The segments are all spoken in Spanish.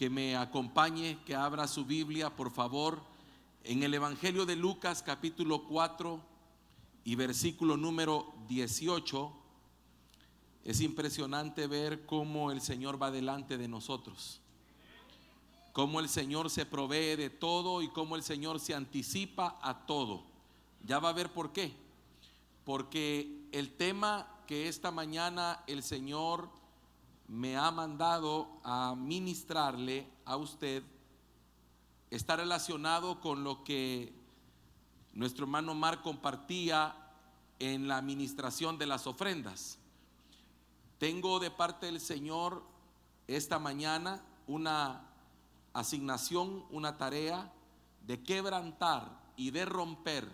que me acompañe, que abra su Biblia, por favor, en el Evangelio de Lucas, capítulo 4 y versículo número 18. Es impresionante ver cómo el Señor va delante de nosotros, cómo el Señor se provee de todo y cómo el Señor se anticipa a todo. Ya va a ver por qué. Porque el tema que esta mañana el Señor me ha mandado a ministrarle a usted está relacionado con lo que nuestro hermano Mark compartía en la administración de las ofrendas. Tengo de parte del Señor esta mañana una asignación, una tarea de quebrantar y de romper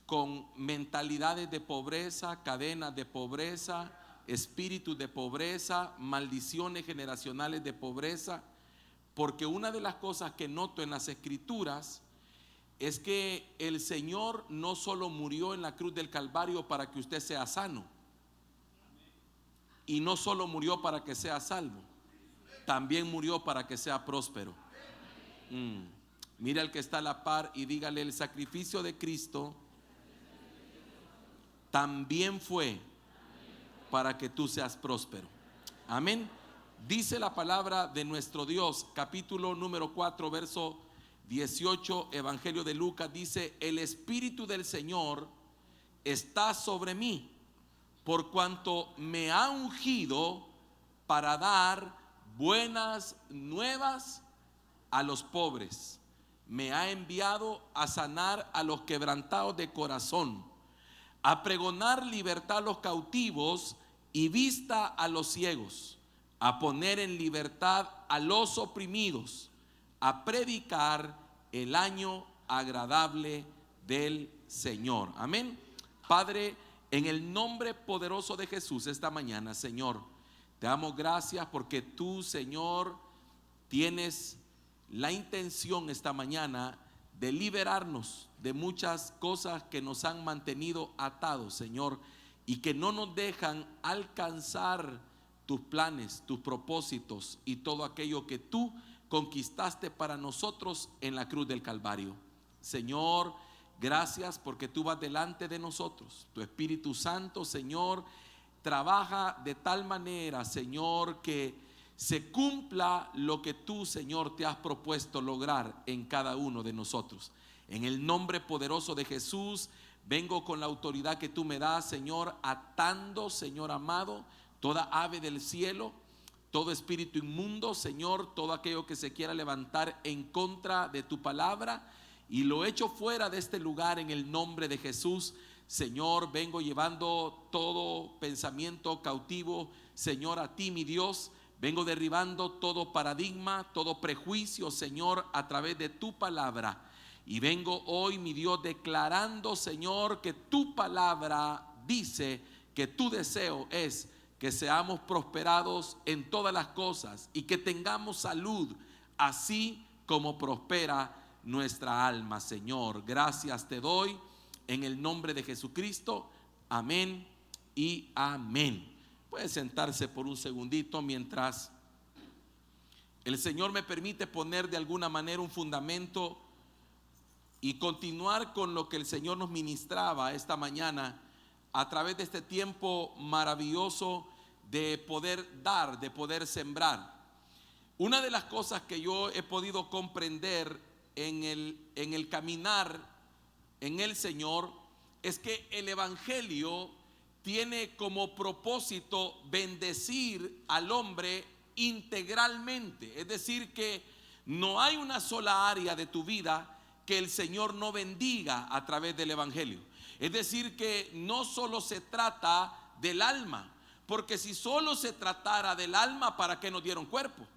con mentalidades de pobreza, cadenas de pobreza, espíritus de pobreza, maldiciones generacionales de pobreza, porque una de las cosas que noto en las Escrituras es que el Señor no solo murió en la cruz del Calvario para que usted sea sano, y no solo murió para que sea salvo, también murió para que sea próspero. Mira al que está a la par y dígale: el sacrificio de Cristo también fue para que tú seas próspero. Amén. Dice la palabra de nuestro Dios, capítulo número 4, verso 18, Evangelio de Lucas, dice: el Espíritu del Señor está sobre mí, por cuanto me ha ungido para dar buenas nuevas a los pobres. Me ha enviado a sanar a los quebrantados de corazón, a pregonar libertad a los cautivos y vista a los ciegos, a poner en libertad a los oprimidos, a predicar el año agradable del Señor. Amén. Padre, en el nombre poderoso de Jesús, esta mañana, Señor, te damos gracias porque tú, Señor, tienes la intención esta mañana de liberarnos de muchas cosas que nos han mantenido atados, Señor, y que no nos dejan alcanzar tus planes, tus propósitos y todo aquello que tú conquistaste para nosotros en la cruz del Calvario. Señor, gracias porque tú vas delante de nosotros. Tu Espíritu Santo, Señor, trabaja de tal manera, Señor, que se cumpla lo que tú, Señor, te has propuesto lograr en cada uno de nosotros. En el nombre poderoso de Jesús, vengo con la autoridad que tú me das, Señor, atando, Señor amado, toda ave del cielo, todo espíritu inmundo, Señor, todo aquello que se quiera levantar en contra de tu palabra, y lo echo fuera de este lugar en el nombre de Jesús. Señor, vengo llevando todo pensamiento cautivo, Señor, a ti, mi Dios. Vengo derribando todo paradigma, todo prejuicio, Señor, a través de tu palabra. Y vengo hoy, mi Dios, declarando, Señor, que tu palabra dice que tu deseo es que seamos prosperados en todas las cosas y que tengamos salud, así como prospera nuestra alma, Señor. Gracias te doy en el nombre de Jesucristo. Amén y amén. Puede sentarse por un segundito mientras el Señor me permite poner de alguna manera un fundamento y continuar con lo que el Señor nos ministraba esta mañana a través de este tiempo maravilloso de poder dar, de poder sembrar. Una de las cosas que yo he podido comprender en el caminar en el Señor es que el Evangelio tiene como propósito bendecir al hombre integralmente. Es decir, que no hay una sola área de tu vida que el Señor no bendiga a través del Evangelio. Es decir, que no solo se trata del alma, porque si solo se tratara del alma, ¿para qué nos dieron cuerpo?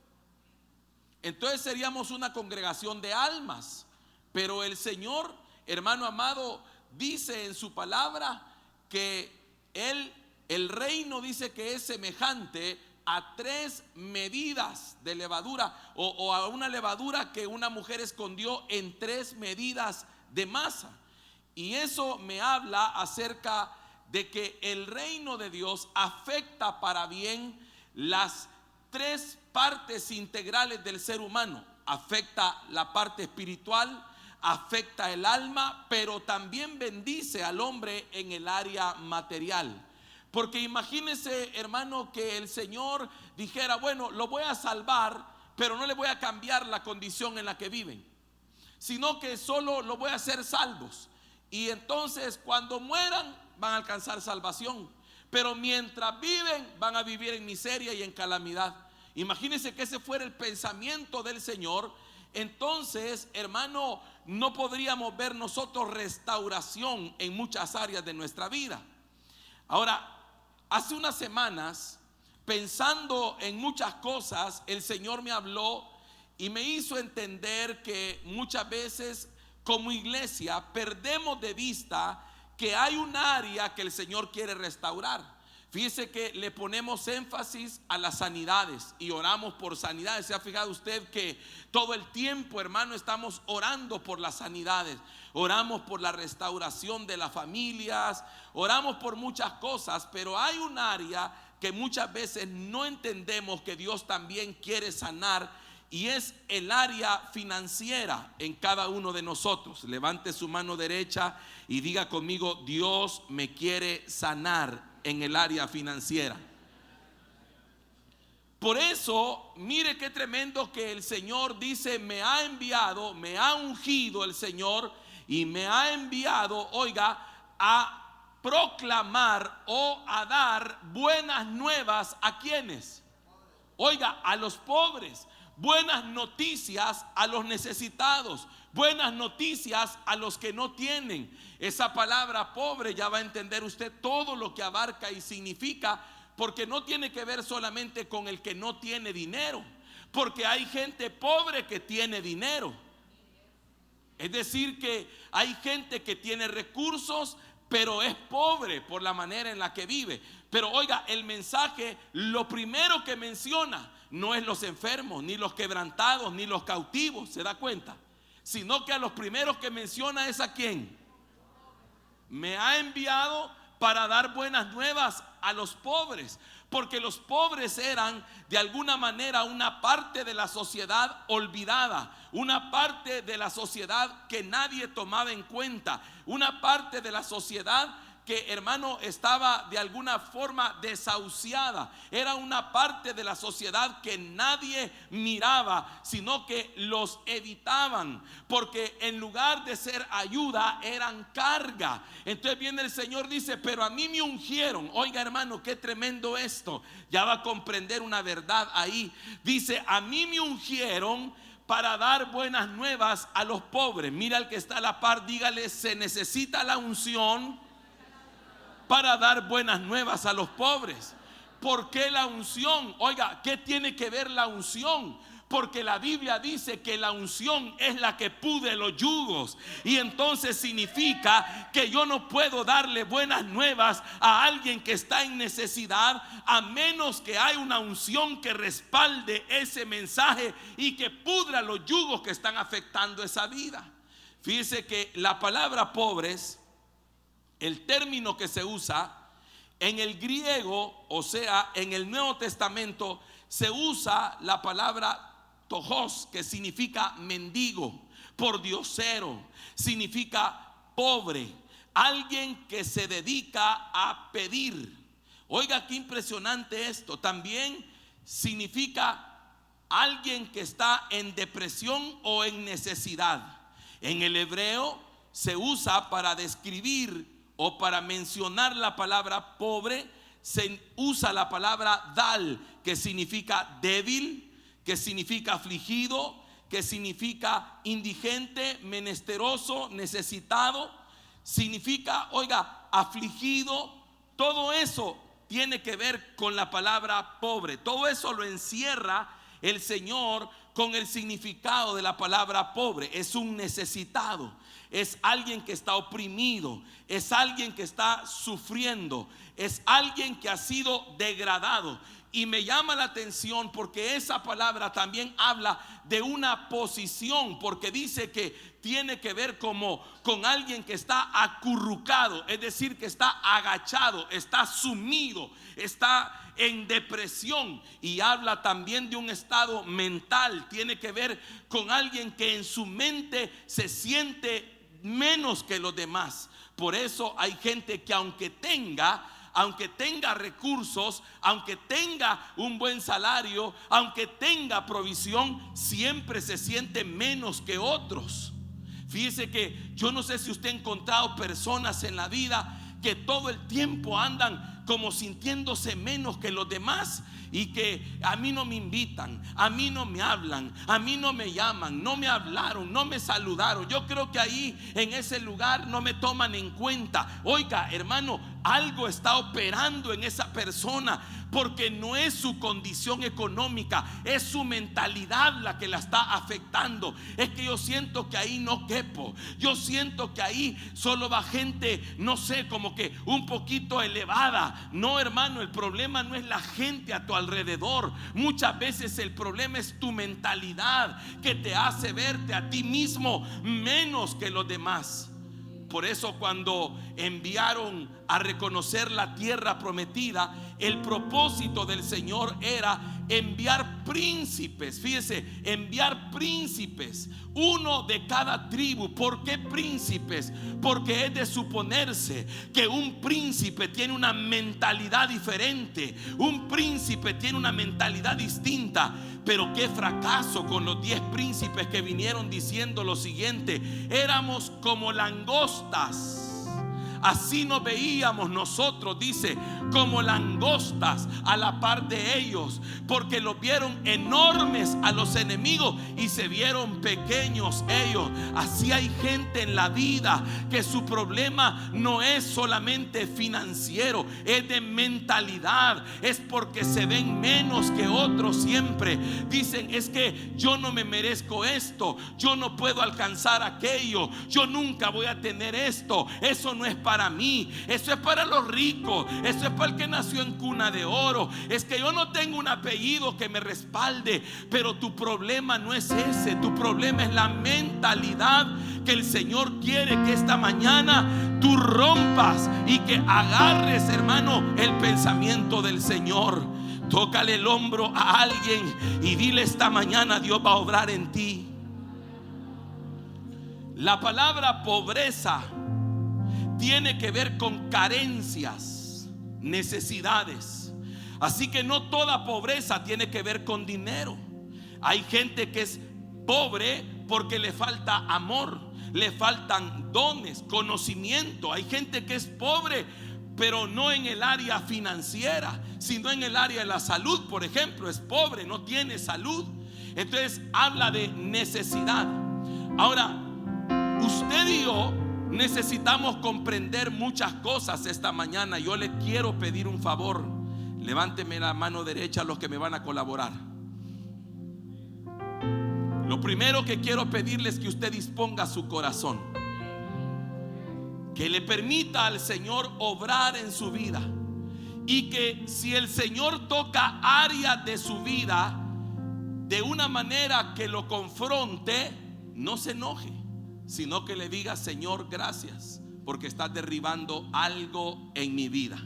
Entonces seríamos una congregación de almas. Pero el Señor, hermano amado, dice en su palabra que el reino, dice que es semejante a 3 medidas de levadura, o a una levadura que una mujer escondió en 3 medidas de masa. Y eso me habla acerca de que el reino de Dios afecta para bien las tres partes integrales del ser humano. Afecta la parte espiritual, afecta el alma, pero también bendice al hombre en el área material. Porque imagínese, hermano, que el Señor dijera, bueno, lo voy a salvar, pero no le voy a cambiar la condición en la que viven, sino que solo lo voy a hacer salvos. Y entonces cuando mueran van a alcanzar salvación, pero mientras viven van a vivir en miseria y en calamidad. Imagínense que ese fuera el pensamiento del Señor. Entonces, hermano, no podríamos ver nosotros restauración en muchas áreas de nuestra vida. Ahora, hace unas semanas, pensando en muchas cosas, el Señor me habló y me hizo entender que muchas veces como iglesia perdemos de vista que hay un área que el Señor quiere restaurar. Fíjese que le ponemos énfasis a las sanidades y oramos por sanidades. ¿Se ha fijado usted que todo el tiempo, hermano, estamos orando por las sanidades? Oramos por la restauración de las familias, oramos por muchas cosas, pero hay un área que muchas veces no entendemos que Dios también quiere sanar, y es el área financiera en cada uno de nosotros. Levante su mano derecha y diga conmigo: Dios me quiere sanar en el área financiera. Por eso, mire qué tremendo que el Señor dice: me ha enviado, me ha ungido el Señor y me ha enviado, oiga, a proclamar o a dar buenas nuevas. ¿A quiénes? Oiga, a los pobres. Buenas noticias a los necesitados, buenas noticias a los que no tienen. Esa palabra pobre, ya va a entender usted todo lo que abarca y significa, porque no tiene que ver solamente con el que no tiene dinero, porque hay gente pobre que tiene dinero. Es decir, que hay gente que tiene recursos, pero es pobre por la manera en la que vive. Pero oiga, el mensaje, lo primero que menciona no es los enfermos, ni los quebrantados, ni los cautivos, ¿se da cuenta? Sino que a los primeros que menciona es a quién. Me ha enviado para dar buenas nuevas a los pobres, porque los pobres eran de alguna manera una parte de la sociedad olvidada, una parte de la sociedad que nadie tomaba en cuenta, una parte de la sociedad que, hermano, estaba de alguna forma desahuciada. Era una parte de la sociedad que nadie miraba, sino que los evitaban, porque en lugar de ser ayuda eran carga. Entonces viene el Señor, dice: pero a mí me ungieron. Oiga, hermano, qué tremendo esto. Ya va a comprender una verdad ahí. Dice: a mí me ungieron para dar buenas nuevas a los pobres. Mira al que está a la par, dígale: se necesita la unción para dar buenas nuevas a los pobres. ¿Por qué la unción? Oiga, ¿qué tiene que ver la unción? Porque la Biblia dice que la unción es la que pude los yugos. Y entonces significa que yo no puedo darle buenas nuevas a alguien que está en necesidad, a menos que haya una unción que respalde ese mensaje y que pudra los yugos que están afectando esa vida. Fíjese que la palabra pobres, el término que se usa en el griego, o sea, en el Nuevo Testamento, se usa la palabra tojos, que significa mendigo, pordiosero, significa pobre, alguien que se dedica a pedir. Oiga, qué impresionante esto. También significa alguien que está en depresión o en necesidad. En el hebreo se usa para describir o para mencionar la palabra pobre, se usa la palabra dal, que significa débil, que significa afligido, que significa indigente, menesteroso, necesitado. Significa, oiga, afligido. Todo eso tiene que ver con la palabra pobre. Todo eso lo encierra el Señor con el significado de la palabra pobre. Es un necesitado, es alguien que está oprimido, es alguien que está sufriendo, es alguien que ha sido degradado, Y me llama la atención porque esa palabra también habla de una posición, porque dice que tiene que ver como con alguien que está acurrucado, es decir, que está agachado, está sumido, está en depresión. Y habla también de un estado mental, tiene que ver con alguien que en su mente se siente menos que los demás. Por eso hay gente que aunque tenga recursos, aunque tenga un buen salario, aunque tenga provisión, siempre se siente menos que otros. Fíjese que yo no sé si usted ha encontrado personas en la vida que todo el tiempo andan como sintiéndose menos que los demás, y que a mí no me invitan, a mí no me hablan, a mí no me llaman, no me hablaron, no me saludaron. Yo creo que ahí en ese lugar no me toman en cuenta. Oiga, hermano, algo está operando en esa persona, porque no es su condición económica, es su mentalidad la que la está afectando. Es que yo siento que ahí no quepo, yo siento que ahí solo va gente, no sé, como que un poquito elevada. No, hermano, el problema no es la gente a tu alrededor. Muchas veces el problema es tu mentalidad, que te hace verte a ti mismo menos que los demás. Por eso cuando enviaron a reconocer la tierra prometida, el propósito del Señor era enviar príncipes. Fíjese, enviar príncipes, uno de cada tribu. ¿Por qué príncipes? Porque es de suponerse que un príncipe tiene una mentalidad diferente, un príncipe tiene una mentalidad distinta. Pero qué fracaso con los 10 príncipes que vinieron diciendo lo siguiente: éramos como langostas. Así nos veíamos nosotros, dice, como langostas a la par de ellos, porque los vieron enormes a los enemigos y se vieron pequeños ellos. Así hay gente en la vida que su problema no es solamente financiero, es de mentalidad, es porque se ven menos que otros siempre. Dicen: es que yo no me merezco esto, yo no puedo alcanzar aquello, yo nunca voy a tener esto, eso no es para mí, eso es para los ricos, eso es para el que nació en cuna de oro. Es que yo no tengo un apellido que me respalde. Pero tu problema no es ese, tu problema es la mentalidad que el Señor quiere que esta mañana tú rompas y que agarres, hermano, el pensamiento del Señor. Tócale el hombro a alguien y dile: esta mañana Dios va a obrar en ti. La palabra pobreza tiene que ver con carencias, necesidades. Así que no toda pobreza tiene que ver con dinero. Hay gente que es pobre porque le falta amor, le faltan dones, conocimiento. Hay gente que es pobre, pero no en el área financiera, sino en el área de la salud. Por ejemplo, es pobre, no tiene salud. Entonces habla de necesidad. Ahora, usted y yo necesitamos comprender muchas cosas esta mañana. Yo le quiero pedir un favor. Levánteme la mano derecha a los que me van a colaborar. Lo primero que quiero pedirle es que usted disponga su corazón, que le permita al Señor obrar en su vida, y que si el Señor toca áreas de su vida de una manera que lo confronte, no se enoje, sino que le diga: Señor, gracias porque estás derribando algo en mi vida.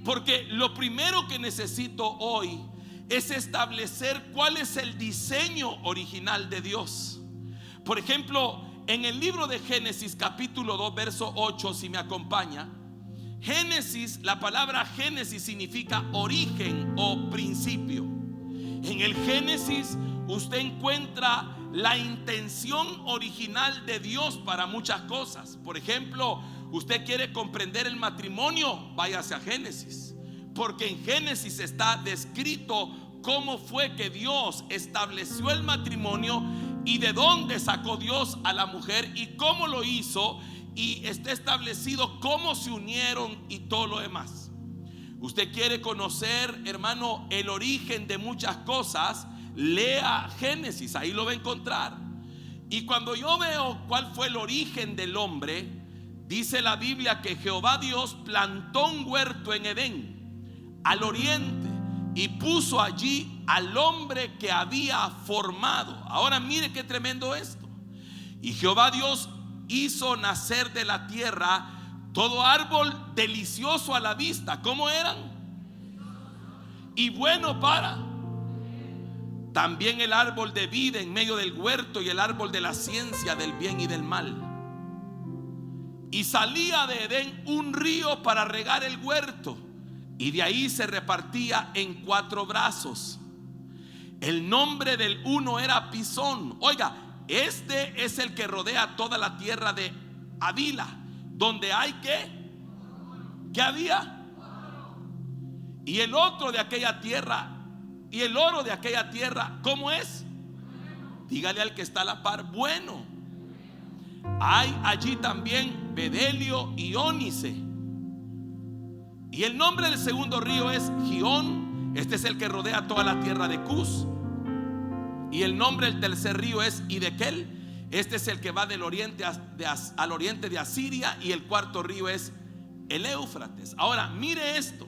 Porque lo primero que necesito hoy es establecer cuál es el diseño original de Dios. Por ejemplo, en el libro de Génesis capítulo 2 verso 8, si me acompaña. Génesis, la palabra Génesis significa origen o principio. En el Génesis usted encuentra la intención original de Dios para muchas cosas. Por ejemplo, usted quiere comprender el matrimonio, váyase a Génesis, porque en Génesis está descrito cómo fue que Dios estableció el matrimonio y de dónde sacó Dios a la mujer y cómo lo hizo, y está establecido cómo se unieron y todo lo demás. Usted quiere conocer, hermano, el origen de muchas cosas, lea Génesis, ahí lo va a encontrar. Y cuando yo veo cuál fue el origen del hombre, dice la Biblia que Jehová Dios plantó un huerto en Edén, al oriente, y puso allí al hombre que había formado. Ahora mire qué tremendo esto. Y Jehová Dios hizo nacer de la tierra todo árbol delicioso a la vista. ¿Cómo eran? Y bueno para. También el árbol de vida en medio del huerto y el árbol de la ciencia del bien y del mal. Y salía de Edén un río para regar el huerto, y de ahí se repartía en 4 brazos. El nombre del uno era Pisón. Oiga, este es el que rodea toda la tierra de Avila, donde hay ¿qué había? Y el otro de aquella tierra, y el oro de aquella tierra, ¿cómo es? Dígale al que está a la par, bueno. Hay allí también bedelio y ónice. Y el nombre del segundo río es Gihón. Este es el que rodea toda la tierra de Cus. Y el nombre del tercer río es Hidekel. Este es el que va del oriente al oriente de Asiria. Y el cuarto río es el Éufrates. Ahora mire esto.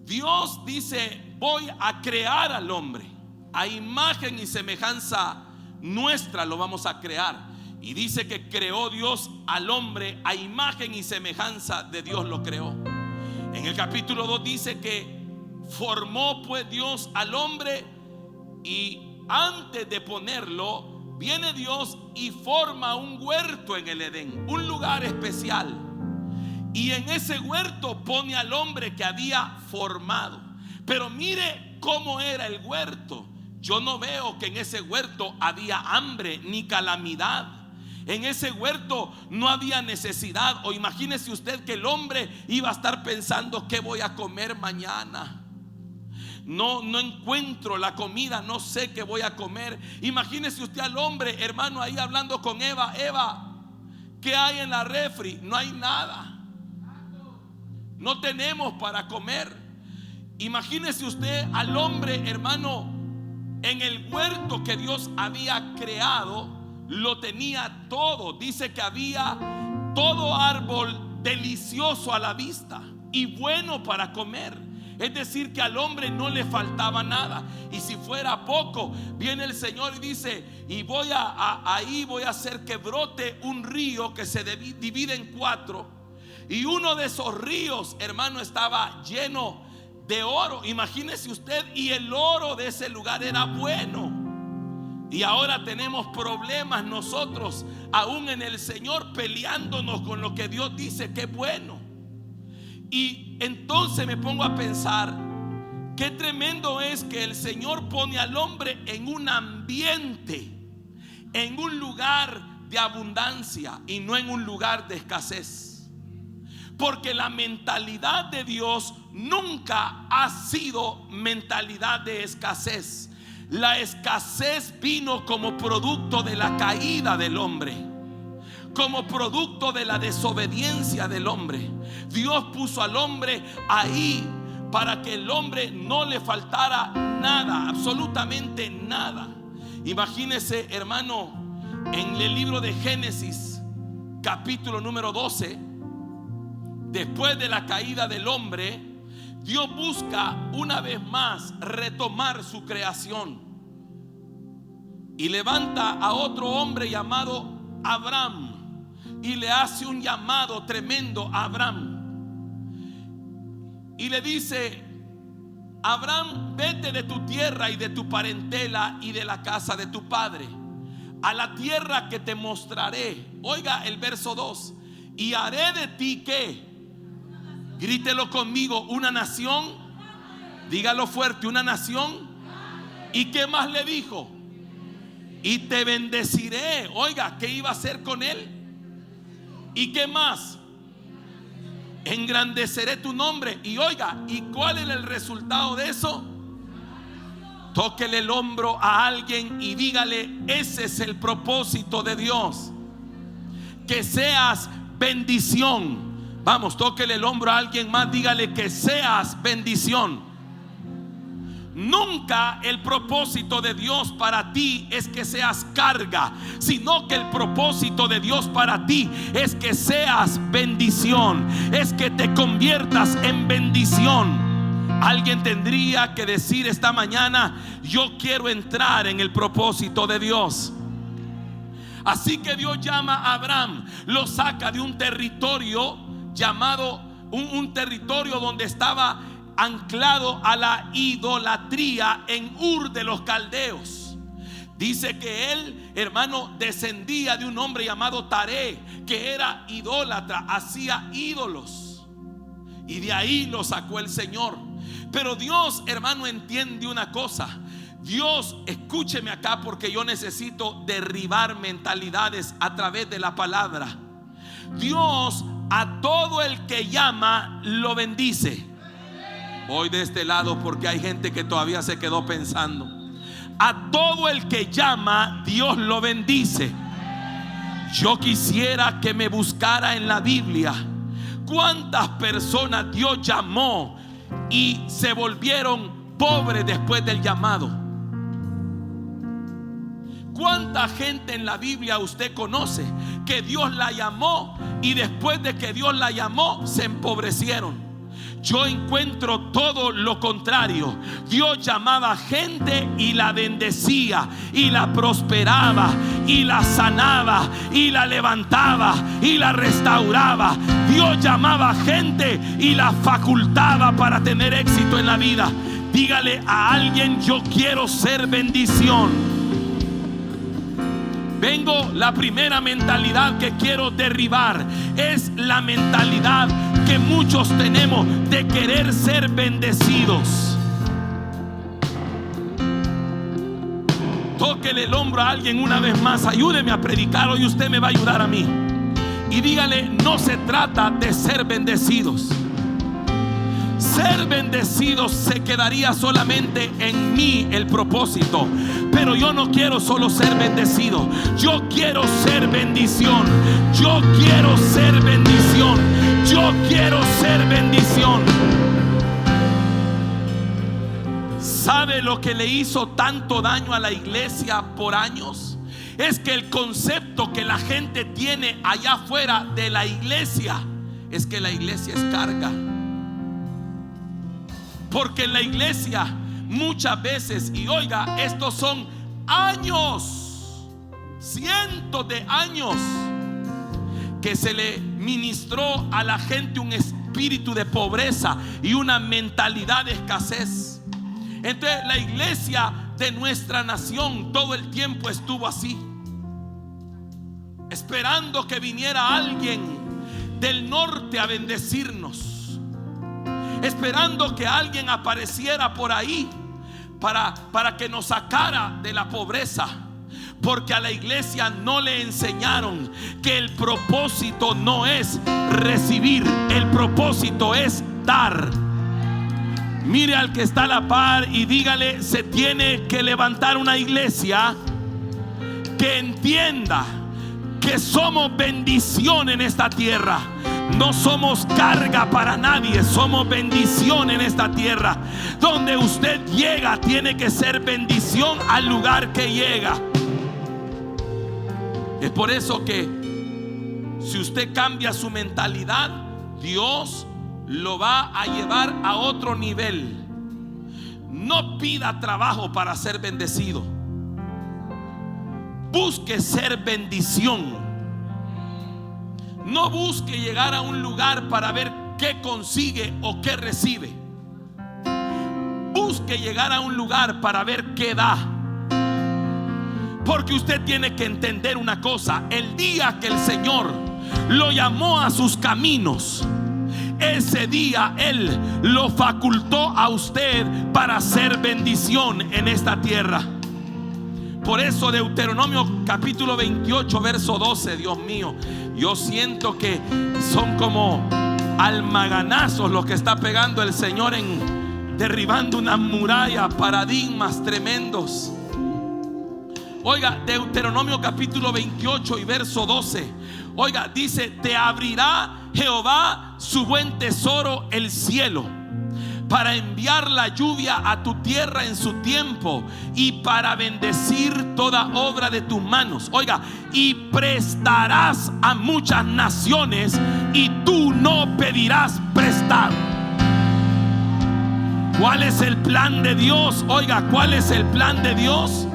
Dios dice: voy a crear al hombre a imagen y semejanza nuestra, lo vamos a crear. Y dice que creó Dios al hombre a imagen y semejanza de Dios lo creó. En el capítulo 2 dice que formó pues Dios al hombre, y antes de ponerlo viene Dios y forma un huerto en el Edén, un lugar especial. Y en ese huerto pone al hombre que había formado. Pero mire cómo era el huerto. Yo no veo que en ese huerto había hambre ni calamidad. En ese huerto no había necesidad. O imagínese usted que el hombre iba a estar pensando: ¿qué voy a comer mañana? No encuentro la comida, no sé qué voy a comer. Imagínese usted al hombre, hermano, ahí hablando con Eva: Eva, ¿qué hay en la refri? No hay nada. No tenemos para comer. Imagínese usted al hombre, hermano, en el huerto que Dios había creado. Lo tenía todo. Dice que había todo árbol delicioso a la vista y bueno para comer. Es decir, que al hombre no le faltaba nada. Y si fuera poco, viene el Señor y dice: y ahí voy a hacer que brote un río que se divide en 4. Y uno de esos ríos, hermano, estaba lleno de oro. Imagínese usted, y el oro de ese lugar era bueno. Y ahora tenemos problemas nosotros, aún en el Señor, peleándonos con lo que Dios dice que es bueno. Y entonces me pongo a pensar: qué tremendo es que el Señor pone al hombre en un ambiente, en un lugar de abundancia y no en un lugar de escasez. Porque la mentalidad de Dios nunca ha sido mentalidad de escasez. La escasez vino como producto de la caída del hombre, como producto de la desobediencia del hombre. Dios puso al hombre ahí para que el hombre no le faltara nada, absolutamente nada. Imagínese, hermano, en el libro de Génesis, capítulo número 12, después de la caída del hombre, Dios busca una vez más retomar su creación y levanta a otro hombre llamado Abraham y le hace un llamado tremendo a Abraham y le dice: Abraham, vete de tu tierra y de tu parentela y de la casa de tu padre a la tierra que te mostraré. Oiga el verso 2: y haré de ti ¿qué? Grítelo conmigo: una nación. Dígalo fuerte: una nación. ¿Y qué más le dijo? Y te bendeciré. Oiga, ¿qué iba a hacer con él? ¿Y qué más? Engrandeceré tu nombre. Y oiga, ¿y cuál es el resultado de eso? Tóquele el hombro a alguien y dígale: ese es el propósito de Dios, que seas bendición. Vamos, tóquele el hombro a alguien más, dígale: que seas bendición. Nunca el propósito de Dios para ti es que seas carga, sino que el propósito de Dios para ti es que seas bendición, es que te conviertas en bendición. Alguien tendría que decir esta mañana: yo quiero entrar en el propósito de Dios. Así que Dios llama a Abraham, lo saca de un territorio llamado, un territorio donde estaba anclado a la idolatría en Ur de los Caldeos. Dice que él, hermano, descendía de un hombre llamado Taré, que era idólatra, hacía ídolos, y de ahí lo sacó el Señor. Pero Dios, hermano, entiende una cosa. Dios, escúcheme acá, porque yo necesito derribar mentalidades a través de la palabra. Dios a todo el que llama lo bendice. Voy de este lado porque hay gente que todavía se quedó pensando. A todo el que llama, Dios lo bendice. Yo quisiera que me buscara en la Biblia cuántas personas Dios llamó y se volvieron pobres después del llamado. ¿Cuánta gente en la Biblia usted conoce que Dios la llamó y después de que Dios la llamó se empobrecieron? Yo encuentro todo lo contrario. Dios llamaba gente y la bendecía y la prosperaba y la sanaba y la levantaba y la restauraba. Dios llamaba gente y la facultaba para tener éxito en la vida. Dígale a alguien: yo quiero ser bendición. Vengo, la primera mentalidad que quiero derribar es la mentalidad que muchos tenemos de querer ser bendecidos. Tóquele el hombro a alguien una vez más: ayúdeme a predicar hoy, usted me va a ayudar a mí. Y dígale: no se trata de ser bendecidos. Ser bendecidos se quedaría solamente en mí el propósito. Pero yo no quiero solo ser bendecido, yo quiero ser bendición. Yo quiero ser bendición. Yo quiero ser bendición. ¿Sabe lo que le hizo tanto daño a la iglesia por años? Es que el concepto que la gente tiene allá afuera de la iglesia es que la iglesia es carga. Porque en la iglesia muchas veces, y oiga, estos son años, cientos de años, que se le ministró a la gente un espíritu de pobreza y una mentalidad de escasez. Entonces la iglesia de nuestra nación todo el tiempo estuvo así, esperando que viniera alguien del norte a bendecirnos, esperando que alguien apareciera por ahí para que nos sacara de la pobreza. Porque a la iglesia no le enseñaron que el propósito no es recibir, el propósito es dar. Mire al que está a la par y dígale: se tiene que levantar una iglesia que entienda que somos bendición en esta tierra. No somos carga para nadie, somos bendición en esta tierra. Donde usted llega tiene que ser bendición al lugar que llega. Es por eso que si usted cambia su mentalidad, Dios lo va a llevar a otro nivel. No pida trabajo para ser bendecido. Busque ser bendición. No busque llegar a un lugar para ver qué consigue o qué recibe. Busque llegar a un lugar para ver qué da. Porque usted tiene que entender una cosa: el día que el Señor lo llamó a sus caminos, ese día Él lo facultó a usted para ser bendición en esta tierra. Por eso Deuteronomio capítulo 28 verso 12, Dios mío, yo siento que son como almaganazos los que está pegando el Señor en derribando una muralla, paradigmas tremendos. Oiga, Deuteronomio capítulo 28 y verso 12. Oiga, dice: te abrirá Jehová su buen tesoro, el cielo, para enviar la lluvia a tu tierra en su tiempo y para bendecir toda obra de tus manos. Oiga, y prestarás a muchas naciones y tú no pedirás prestado. ¿Cuál es el plan de Dios? Oiga, ¿cuál es el plan de Dios?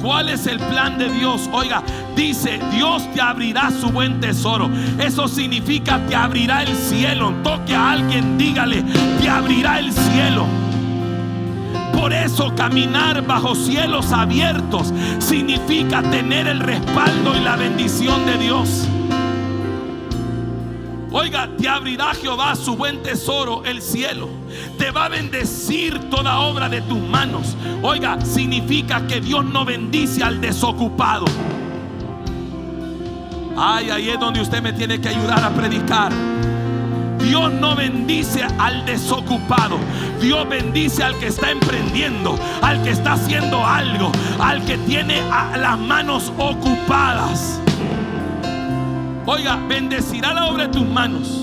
¿Cuál es el plan de Dios? Oiga, dice: Dios te abrirá su buen tesoro. Eso significa te abrirá el cielo. Toque a alguien, dígale: te abrirá el cielo. Por eso caminar bajo cielos abiertos significa tener el respaldo y la bendición de Dios. Oiga, te abrirá Jehová su buen tesoro, el cielo. Te va a bendecir toda obra de tus manos. Oiga, significa que Dios no bendice al desocupado. Ay, ahí es donde usted me tiene que ayudar a predicar. Dios no bendice al desocupado. Dios bendice al que está emprendiendo, al que está haciendo algo, al que tiene las manos ocupadas. Oiga, bendecirá la obra de tus manos.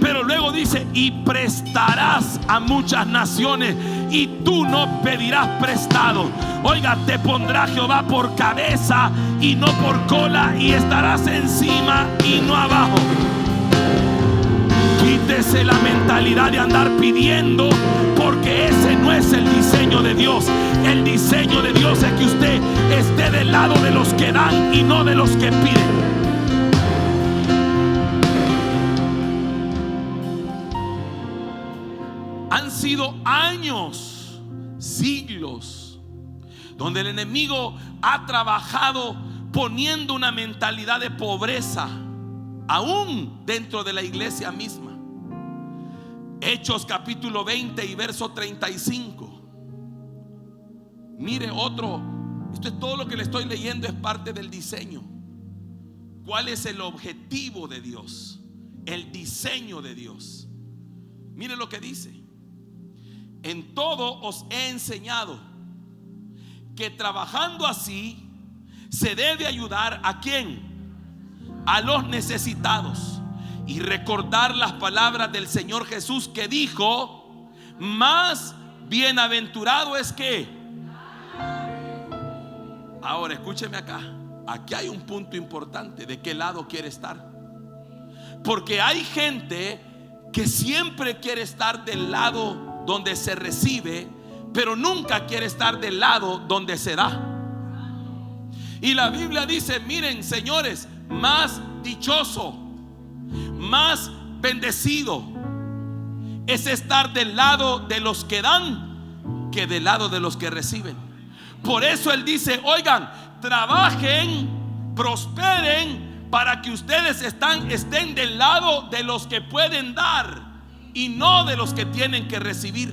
Pero luego dice: y prestarás a muchas naciones, y tú no pedirás prestado. Oiga, te pondrá Jehová por cabeza y no por cola, y estarás encima y no abajo. Quítese la mentalidad de andar pidiendo, porque ese no es el diseño de Dios. El diseño de Dios es que usted esté del lado de los que dan y no de los que piden. Han sido años, siglos, donde el enemigo ha trabajado poniendo una mentalidad de pobreza, aún dentro de la iglesia misma. Hechos capítulo 20 y verso 35. Mire otro. Esto es todo lo que le estoy leyendo, es parte del diseño. ¿Cuál es el objetivo de Dios? El diseño de Dios. Mire lo que dice: en todo os he enseñado que trabajando así se debe ayudar ¿a quién? A los necesitados. Y recordar las palabras del Señor Jesús, que dijo: más bienaventurado es que. Ahora escúcheme acá. Aquí hay un punto importante: ¿de qué lado quiere estar? Porque hay gente que siempre quiere estar del lado donde se recibe, pero nunca quiere estar del lado donde se da. Y la Biblia dice: miren, señores, más dichoso, más bendecido es estar del lado de los que dan que del lado de los que reciben. Por eso Él dice: oigan, trabajen, prosperen, para que ustedes estén del lado de los que pueden dar y no de los que tienen que recibir.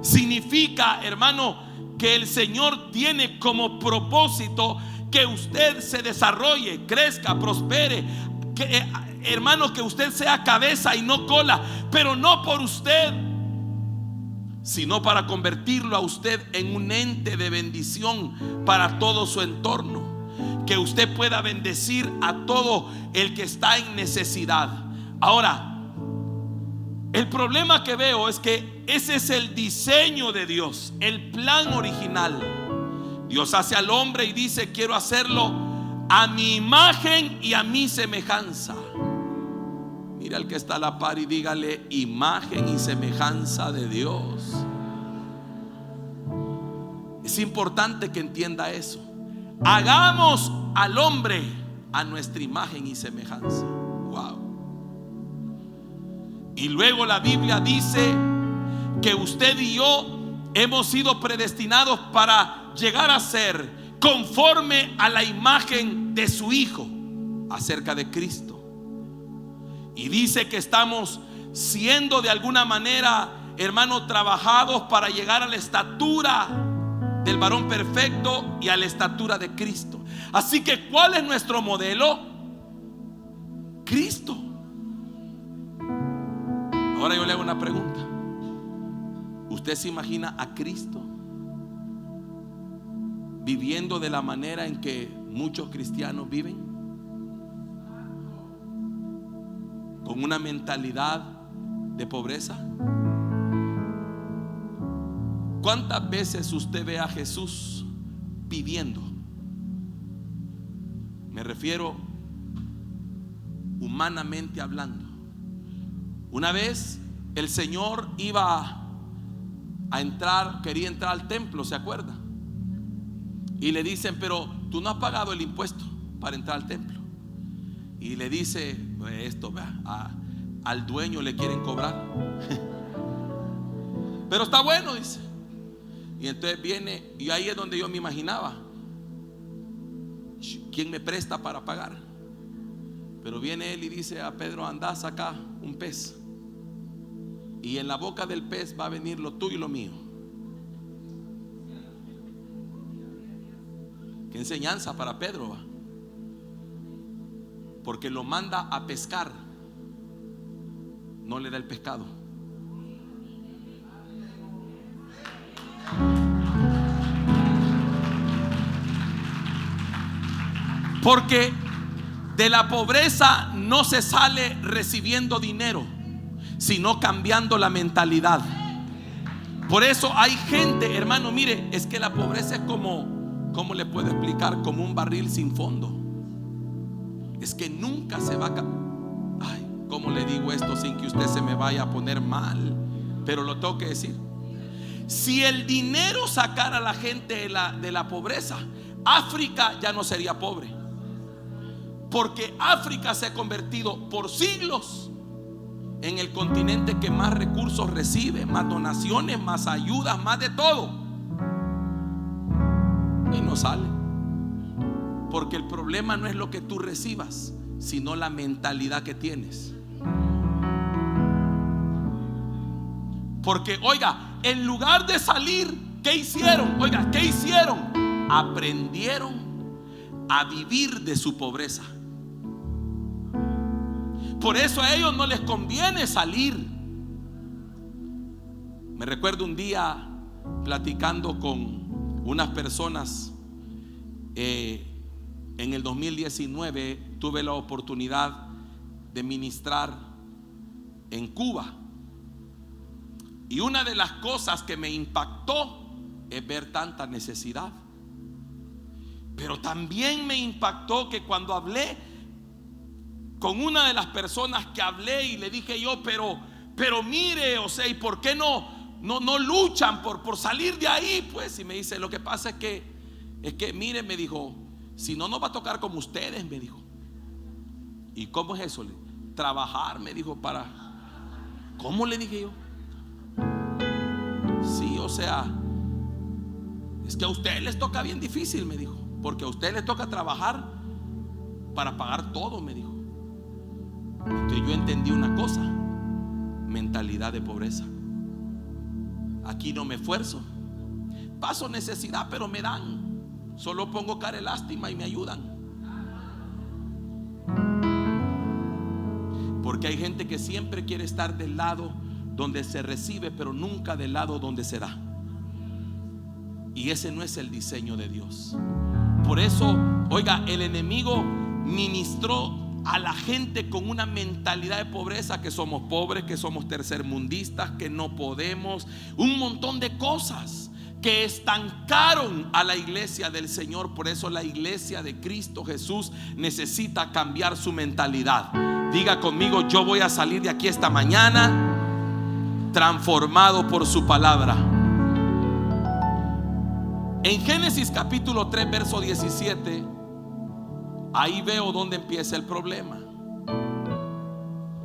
Significa, hermano, que el Señor tiene como propósito que usted se desarrolle, crezca, prospere, que, hermano, que usted sea cabeza y no cola, pero no por usted, sino para convertirlo a usted en un ente de bendición para todo su entorno, que usted pueda bendecir a todo el que está en necesidad. Ahora, el problema que veo es que ese es el diseño de Dios, el plan original. Dios hace al hombre y dice: quiero hacerlo a mi imagen y a mi semejanza. Mira al que está a la par y dígale: imagen y semejanza de Dios. Es importante que entienda eso. Hagamos al hombre a nuestra imagen y semejanza. Wow. Y luego la Biblia dice que usted y yo hemos sido predestinados para llegar a ser conforme a la imagen de su Hijo, acerca de Cristo. Y dice que estamos siendo de alguna manera, hermano, trabajados para llegar a la estatura del varón perfecto y a la estatura de Cristo. Así que, ¿cuál es nuestro modelo? Cristo. Ahora yo le hago una pregunta. ¿Usted se imagina a Cristo viviendo de la manera en que muchos cristianos viven? ¿Con una mentalidad de pobreza? ¿Cuántas veces usted ve a Jesús pidiendo? Me refiero humanamente hablando. Una vez el Señor iba quería entrar al templo, ¿se acuerda? Y le dicen, pero tú no has pagado el impuesto para entrar al templo. Y le dice, esto, al dueño le quieren cobrar. Pero está bueno, dice. Y entonces viene, y ahí es donde yo me imaginaba, ¿quién me presta para pagar? Pero viene él y dice a Pedro, anda, saca un pez, y en la boca del pez va a venir lo tuyo y lo mío. Qué enseñanza para Pedro, ¿va? Porque lo manda a pescar, no le da el pescado. Porque de la pobreza no se sale recibiendo dinero, sino cambiando la mentalidad. Por eso hay gente, hermano, mire, es que la pobreza es como, ¿cómo le puedo explicar? Como un barril sin fondo. Es que nunca se va a... Ay, ¿cómo le digo esto sin que usted se me vaya a poner mal? Pero lo tengo que decir. Si el dinero sacara a la gente de la pobreza, África ya no sería pobre. Porque África se ha convertido por siglos en el continente que más recursos recibe, más donaciones, más ayudas, más de todo. Y no sale. Porque el problema no es lo que tú recibas, sino la mentalidad que tienes. Porque, oiga, en lugar de salir, ¿qué hicieron? Oiga, ¿qué hicieron? Aprendieron a vivir de su pobreza. Por eso a ellos no les conviene salir. Me recuerdo un día platicando con unas personas. En el 2019 tuve la oportunidad de ministrar en Cuba. Y una de las cosas que me impactó es ver tanta necesidad. Pero también me impactó que cuando hablé con una de las personas que hablé y le dije yo, pero mire, o sea, ¿y por qué no luchan por salir de ahí? Pues, y me dice, lo que pasa es que mire, me dijo, si no nos va a tocar como ustedes, me dijo. ¿Y cómo es eso? Trabajar, me dijo, para... ¿Cómo? Le dije yo. Sí, o sea, es que a ustedes les toca bien difícil, me dijo, porque a ustedes les toca trabajar para pagar todo, me dijo. Entonces yo entendí una cosa: mentalidad de pobreza. Aquí no me esfuerzo, paso necesidad, pero me dan. Solo pongo cara de lástima y me ayudan. Porque hay gente que siempre quiere estar del lado donde se recibe, pero nunca del lado donde se da. Y ese no es el diseño de Dios. Por eso, oiga, el enemigo ministró a la gente con una mentalidad de pobreza, que somos pobres, que somos tercermundistas, que no podemos, un montón de cosas que estancaron a la iglesia del Señor. Por eso la iglesia de Cristo Jesús necesita cambiar su mentalidad. Diga conmigo: yo voy a salir de aquí esta mañana transformado por su palabra. En Génesis capítulo 3 verso 17, ahí veo donde empieza el problema.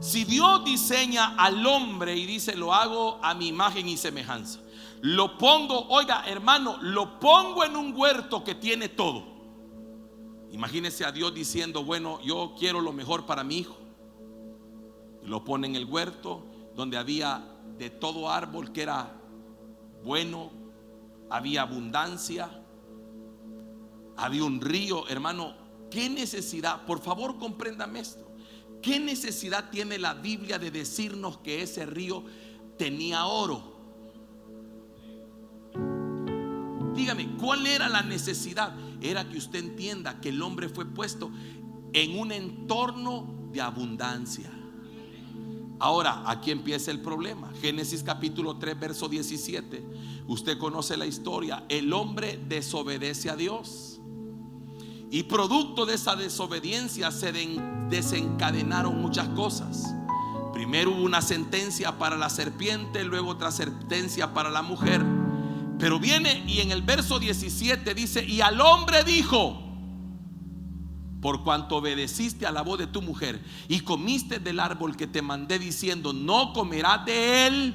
Si Dios diseña al hombre y dice: lo hago a mi imagen y semejanza, lo pongo, oiga hermano, lo pongo en un huerto que tiene todo. Imagínese a Dios diciendo: bueno, yo quiero lo mejor para mi hijo. Y lo pone en el huerto donde había de todo árbol que era bueno, había abundancia, había un río. Hermano, ¿qué necesidad? Por favor, compréndame esto. ¿Qué necesidad tiene la Biblia de decirnos que ese río tenía oro? Dígame, ¿cuál era la necesidad? Era que usted entienda que el hombre fue puesto en un entorno de abundancia. Ahora, aquí empieza el problema. Génesis capítulo 3 verso 17. Usted conoce la historia. El hombre desobedece a Dios, y producto de esa desobediencia se desencadenaron muchas cosas. Primero hubo una sentencia para la serpiente, luego otra sentencia para la mujer. Pero viene y en el verso 17 dice: y al hombre dijo: por cuanto obedeciste a la voz de tu mujer y comiste del árbol que te mandé diciendo, no comerás de él,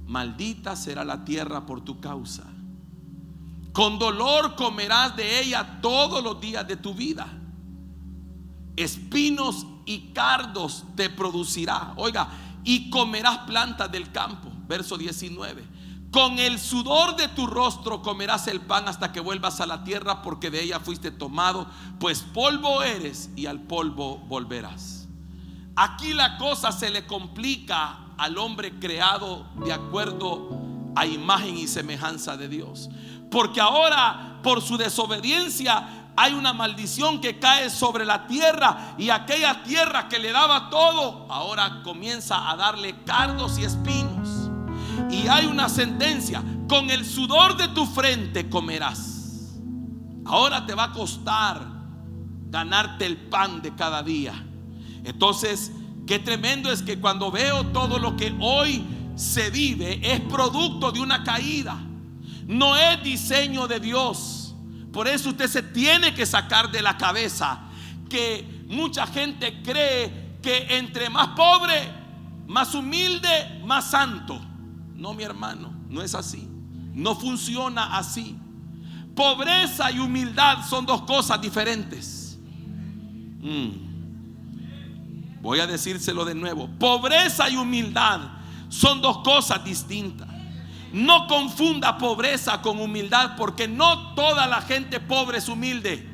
maldita será la tierra por tu causa. Con dolor comerás de ella todos los días de tu vida. Espinos y cardos te producirá. Oiga, y comerás plantas del campo. Verso 19. Con el sudor de tu rostro comerás el pan hasta que vuelvas a la tierra, porque de ella fuiste tomado, pues polvo eres y al polvo volverás. Aquí la cosa se le complica al hombre creado de acuerdo a imagen y semejanza de Dios, porque ahora por su desobediencia hay una maldición que cae sobre la tierra, y aquella tierra que le daba todo ahora comienza a darle cardos y espinos. Y hay una sentencia: con el sudor de tu frente comerás. Ahora te va a costar ganarte el pan de cada día. Entonces, qué tremendo es que cuando veo todo lo que hoy se vive, es producto de una caída, no es diseño de Dios. Por eso usted se tiene que sacar de la cabeza que mucha gente cree que entre más pobre, más humilde, más santo. No, mi hermano, no es así. No funciona así. Pobreza y humildad son dos cosas diferentes. Voy a decírselo de nuevo. Pobreza y humildad son dos cosas distintas. No confunda pobreza con humildad, porque no toda la gente pobre es humilde,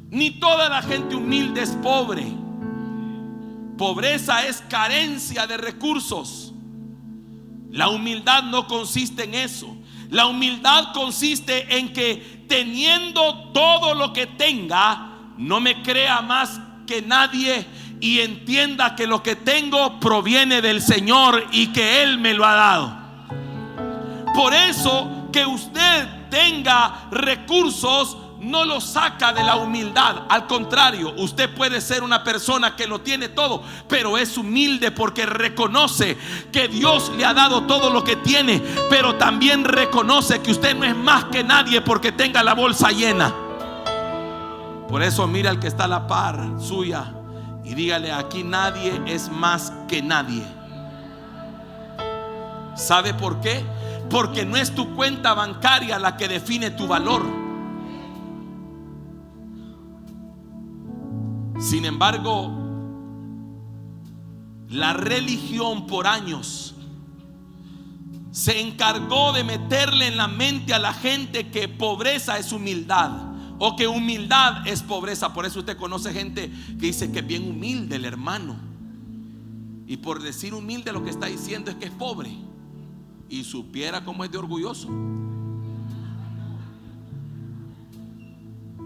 ni toda la gente humilde es pobre. Pobreza es carencia de recursos. La humildad no consiste en eso. La humildad consiste en que, teniendo todo lo que tenga, no me crea más que nadie y entienda que lo que tengo proviene del Señor y que Él me lo ha dado. Por eso, que usted tenga recursos no lo saca de la humildad. Al contrario, usted puede ser una persona que lo tiene todo, pero es humilde porque reconoce que Dios le ha dado todo lo que tiene, pero también reconoce que usted no es más que nadie porque tenga la bolsa llena. Por eso mira al que está a la par suya y dígale: aquí nadie es más que nadie. ¿Sabe por qué? Porque no es tu cuenta bancaria la que define tu valor. Sin embargo, la religión por años se encargó de meterle en la mente a la gente que pobreza es humildad, o que humildad es pobreza. Por eso usted conoce gente que dice que es bien humilde el hermano, y por decir humilde lo que está diciendo es que es pobre, y supiera cómo es de orgulloso.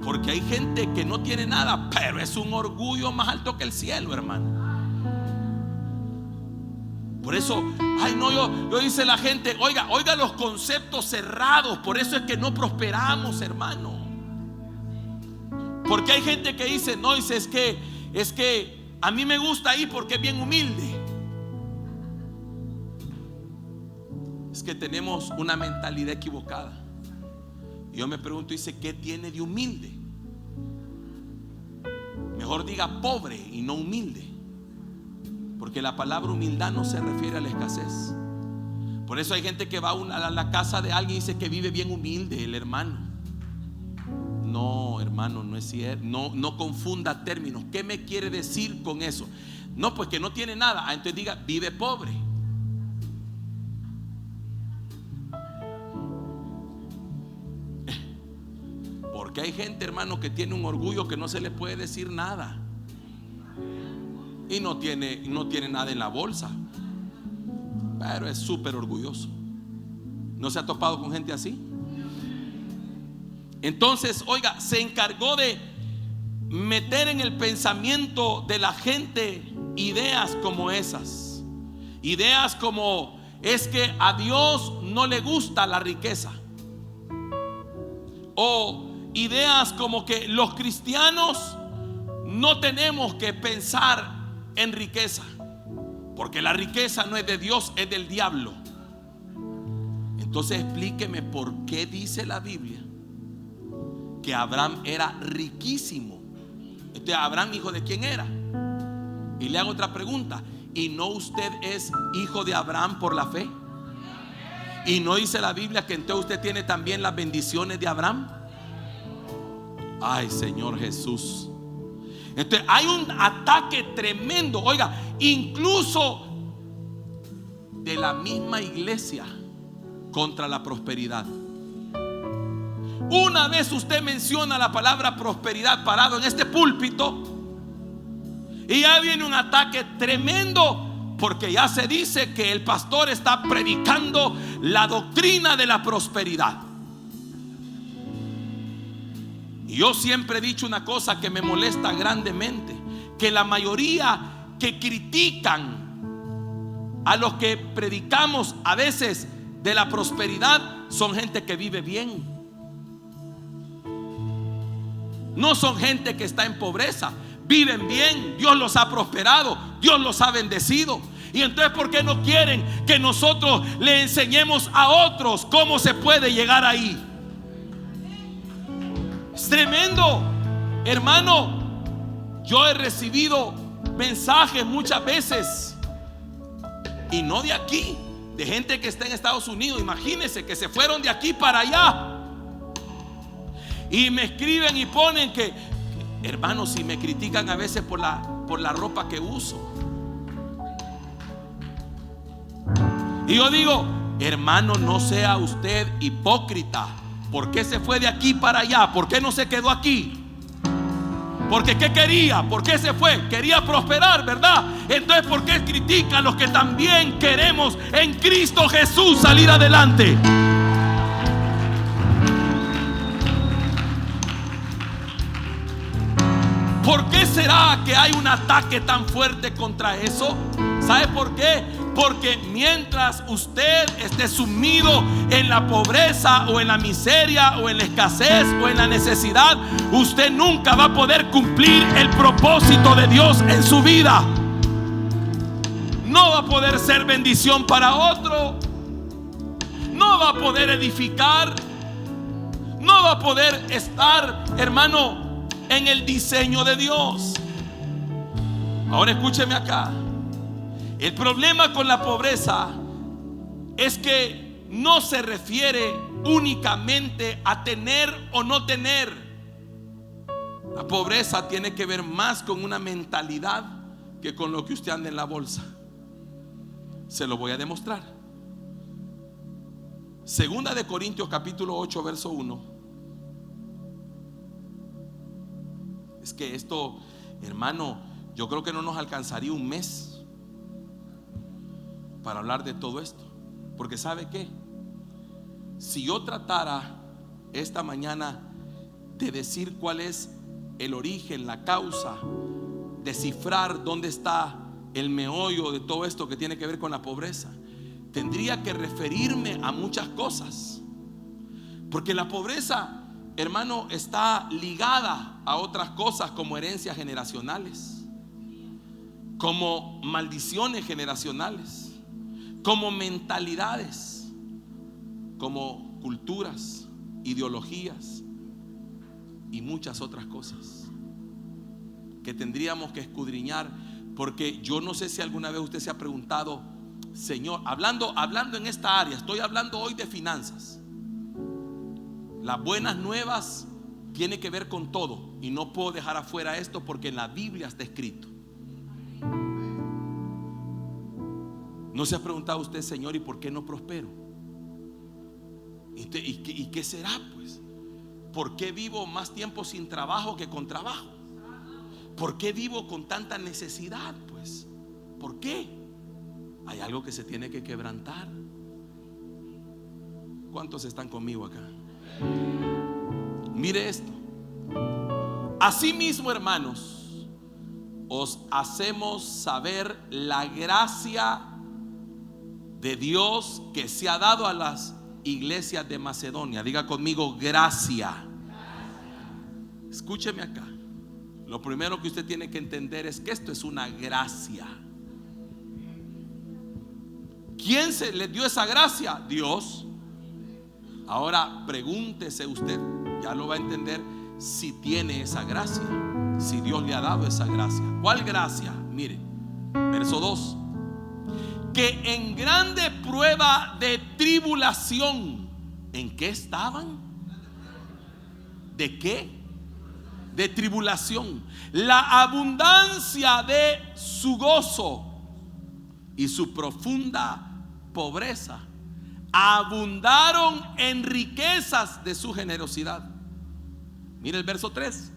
Porque hay gente que no tiene nada, pero es un orgullo más alto que el cielo, hermano. Por eso, ay no, yo dice la gente: oiga los conceptos cerrados. Por eso es que no prosperamos, hermano. Porque hay gente que dice: no, dice, es que a mí me gusta ir porque es bien humilde. Es que tenemos una mentalidad equivocada. Y yo me pregunto, dice, ¿qué tiene de humilde? Mejor diga pobre y no humilde, porque la palabra humildad no se refiere a la escasez. Por eso hay gente que va a la casa de alguien y dice que vive bien humilde el hermano. No, hermano, no es cierto. No confunda términos. ¿Qué me quiere decir con eso? No, pues que no tiene nada. Entonces diga, vive pobre. Porque hay gente, hermano, que tiene un orgullo que no se le puede decir nada, y no tiene nada en la bolsa, pero es súper orgulloso. ¿No se ha topado con gente así? Entonces, oiga, se encargó de meter en el pensamiento de la gente ideas como esas. Ideas como: es que a Dios no le gusta la riqueza. O ideas como que los cristianos no tenemos que pensar en riqueza, porque la riqueza no es de Dios, es del diablo. Entonces explíqueme por qué dice la Biblia que Abraham era riquísimo. Entonces, Abraham, ¿hijo de quién era? Y le hago otra pregunta: ¿y no usted es hijo de Abraham por la fe? ¿Y no dice la Biblia que entonces usted tiene también las bendiciones de Abraham? Ay, Señor Jesús. Entonces hay un ataque tremendo, oiga, incluso de la misma iglesia contra la prosperidad. Una vez usted menciona la palabra prosperidad parado en este púlpito y ya viene un ataque tremendo, porque ya se dice que el pastor está predicando la doctrina de la prosperidad. Y yo siempre he dicho una cosa que me molesta grandemente: que la mayoría que critican a los que predicamos a veces de la prosperidad son gente que vive bien. No son gente que está en pobreza, viven bien, Dios los ha prosperado, Dios los ha bendecido. Y entonces, ¿por qué no quieren que nosotros le enseñemos a otros cómo se puede llegar ahí? Es tremendo, hermano. Yo he recibido mensajes muchas veces, y no de aquí, de gente que está en Estados Unidos. Imagínense que se fueron de aquí para allá y me escriben y ponen que, hermanos, si me critican a veces por la ropa que uso. Y yo digo: hermano, no sea usted hipócrita. ¿Por qué se fue de aquí para allá? ¿Por qué no se quedó aquí? Porque ¿qué quería? ¿Por qué se fue? Quería prosperar, ¿verdad? Entonces, ¿por qué critica a los que también queremos en Cristo Jesús salir adelante? ¿Por qué será que hay un ataque tan fuerte contra eso? ¿Sabe por qué? Porque mientras usted esté sumido en la pobreza o en la miseria o en la escasez o en la necesidad, usted nunca va a poder cumplir el propósito de Dios en su vida. No va a poder ser bendición para otro, no va a poder edificar, no va a poder estar, hermano, en el diseño de Dios. Ahora escúcheme acá. El problema con la pobreza es que no se refiere únicamente a tener o no tener. La pobreza tiene que ver más con una mentalidad que con lo que usted anda en la bolsa. Se lo voy a demostrar. Segunda de Corintios capítulo 8 verso 1. Es que esto, hermano, yo creo que no nos alcanzaría un mes para hablar de todo esto. Porque ¿sabe qué? Si yo tratara esta mañana de decir cuál es el origen, la causa, descifrar dónde está el meollo de todo esto que tiene que ver con la pobreza, tendría que referirme a muchas cosas. Porque la pobreza, hermano, está ligada a otras cosas, como herencias generacionales, como maldiciones generacionales, como mentalidades, como culturas, ideologías y muchas otras cosas que tendríamos que escudriñar. Porque yo no sé si alguna vez usted se ha preguntado: Señor, hablando en esta área, estoy hablando hoy de finanzas. Las buenas nuevas tiene que ver con todo, y no puedo dejar afuera esto porque en la Biblia está escrito. ¿No se ha preguntado usted: Señor, ¿y por qué no prospero? ¿Y qué será pues? ¿Por qué vivo más tiempo sin trabajo que con trabajo? ¿Por qué vivo con tanta necesidad pues? ¿Por qué? Hay algo que se tiene que quebrantar. ¿Cuántos están conmigo acá? Mire esto. Asimismo, hermanos, os hacemos saber la gracia de Dios que se ha dado a las iglesias de Macedonia. Diga conmigo: gracia. Escúcheme acá. Lo primero que usted tiene que entender es que esto es una gracia. ¿Quién se le dio esa gracia? Dios. Ahora pregúntese usted, ya lo va a entender, si tiene esa gracia, si Dios le ha dado esa gracia. ¿Cuál gracia? Mire, verso 2: que en grande prueba de tribulación. ¿En qué estaban? ¿De qué? De tribulación. La abundancia de su gozo y su profunda pobreza abundaron en riquezas de su generosidad. Mire el verso 3: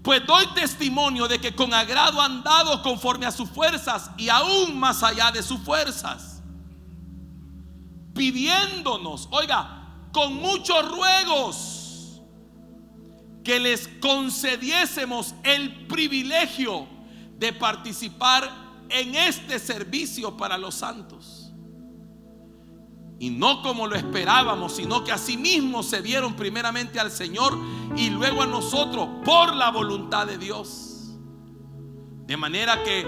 pues doy testimonio de que con agrado han dado conforme a sus fuerzas y aún más allá de sus fuerzas, pidiéndonos, oiga, con muchos ruegos, que les concediésemos el privilegio de participar en este servicio para los santos. Y no como lo esperábamos, sino que asimismo se dieron primeramente al Señor y luego a nosotros por la voluntad de Dios. De manera que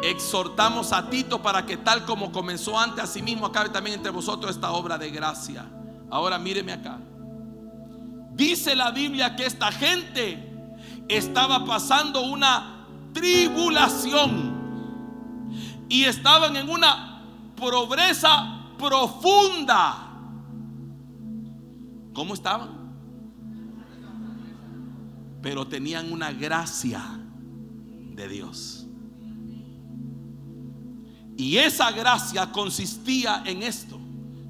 exhortamos a Tito para que tal como comenzó antes, asimismo acabe también entre vosotros esta obra de gracia. Ahora míreme acá. Dice la Biblia que esta gente estaba pasando una tribulación y estaban en una pobreza profunda. ¿Cómo estaban? Pero tenían una gracia de Dios. Y esa gracia consistía en esto.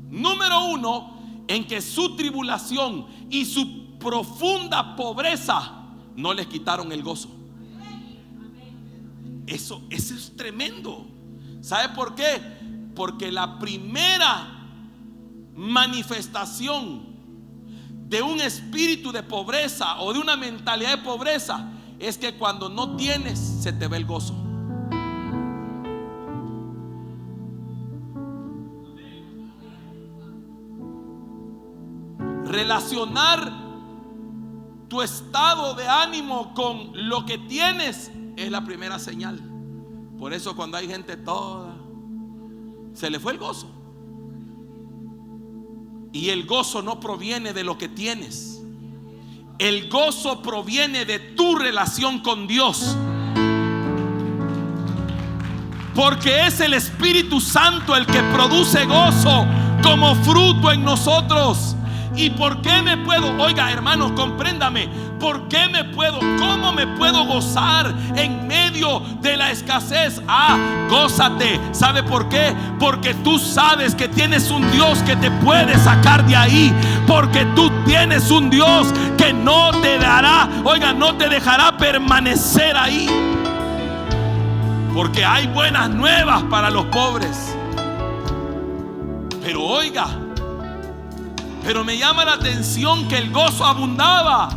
Número uno, en que su tribulación y su profunda pobreza no les quitaron el gozo. Eso es tremendo. ¿Sabe por qué? Porque la primera manifestación de un espíritu de pobreza o de una mentalidad de pobreza es que cuando no tienes, se te ve el gozo. Relacionar tu estado de ánimo con lo que tienes es la primera señal. Por eso cuando hay gente toda, se le fue el gozo. Y el gozo no proviene de lo que tienes. El gozo proviene de tu relación con Dios. Porque es el Espíritu Santo el que produce gozo como fruto en nosotros. ¿Y por qué me puedo? Oiga, hermanos, compréndame. ¿Por qué me puedo? ¿Cómo me puedo gozar en medio de la escasez? Gózate. ¿Sabe por qué? Porque tú sabes que tienes un Dios que te puede sacar de ahí. Porque tú tienes un Dios que no te dará, oiga, no te dejará permanecer ahí. Porque hay buenas nuevas para los pobres. Pero oiga, pero me llama la atención que el gozo abundaba.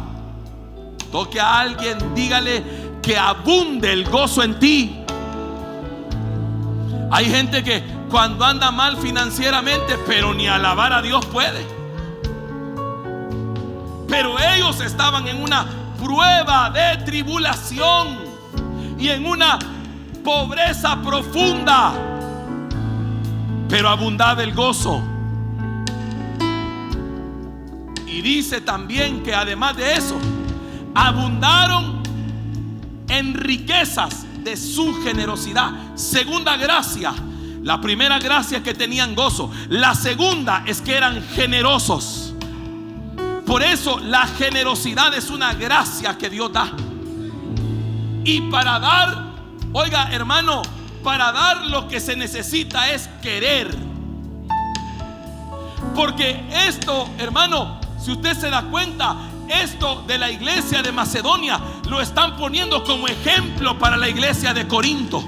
Toque a alguien, dígale que abunde el gozo en ti. Hay gente que cuando anda mal financieramente, pero ni alabar a Dios puede. Pero ellos estaban en una prueba de tribulación y en una pobreza profunda, pero abundaba el gozo. Y dice también que además de eso, abundaron en riquezas de su generosidad. Segunda gracia. La primera gracia es que tenían gozo. La segunda es que eran generosos. Por eso la generosidad es una gracia que Dios da. Y para dar, oiga, hermano, para dar lo que se necesita es querer. Porque esto, hermano, si usted se da cuenta, esto de la iglesia de Macedonia lo están poniendo como ejemplo para la iglesia de Corinto.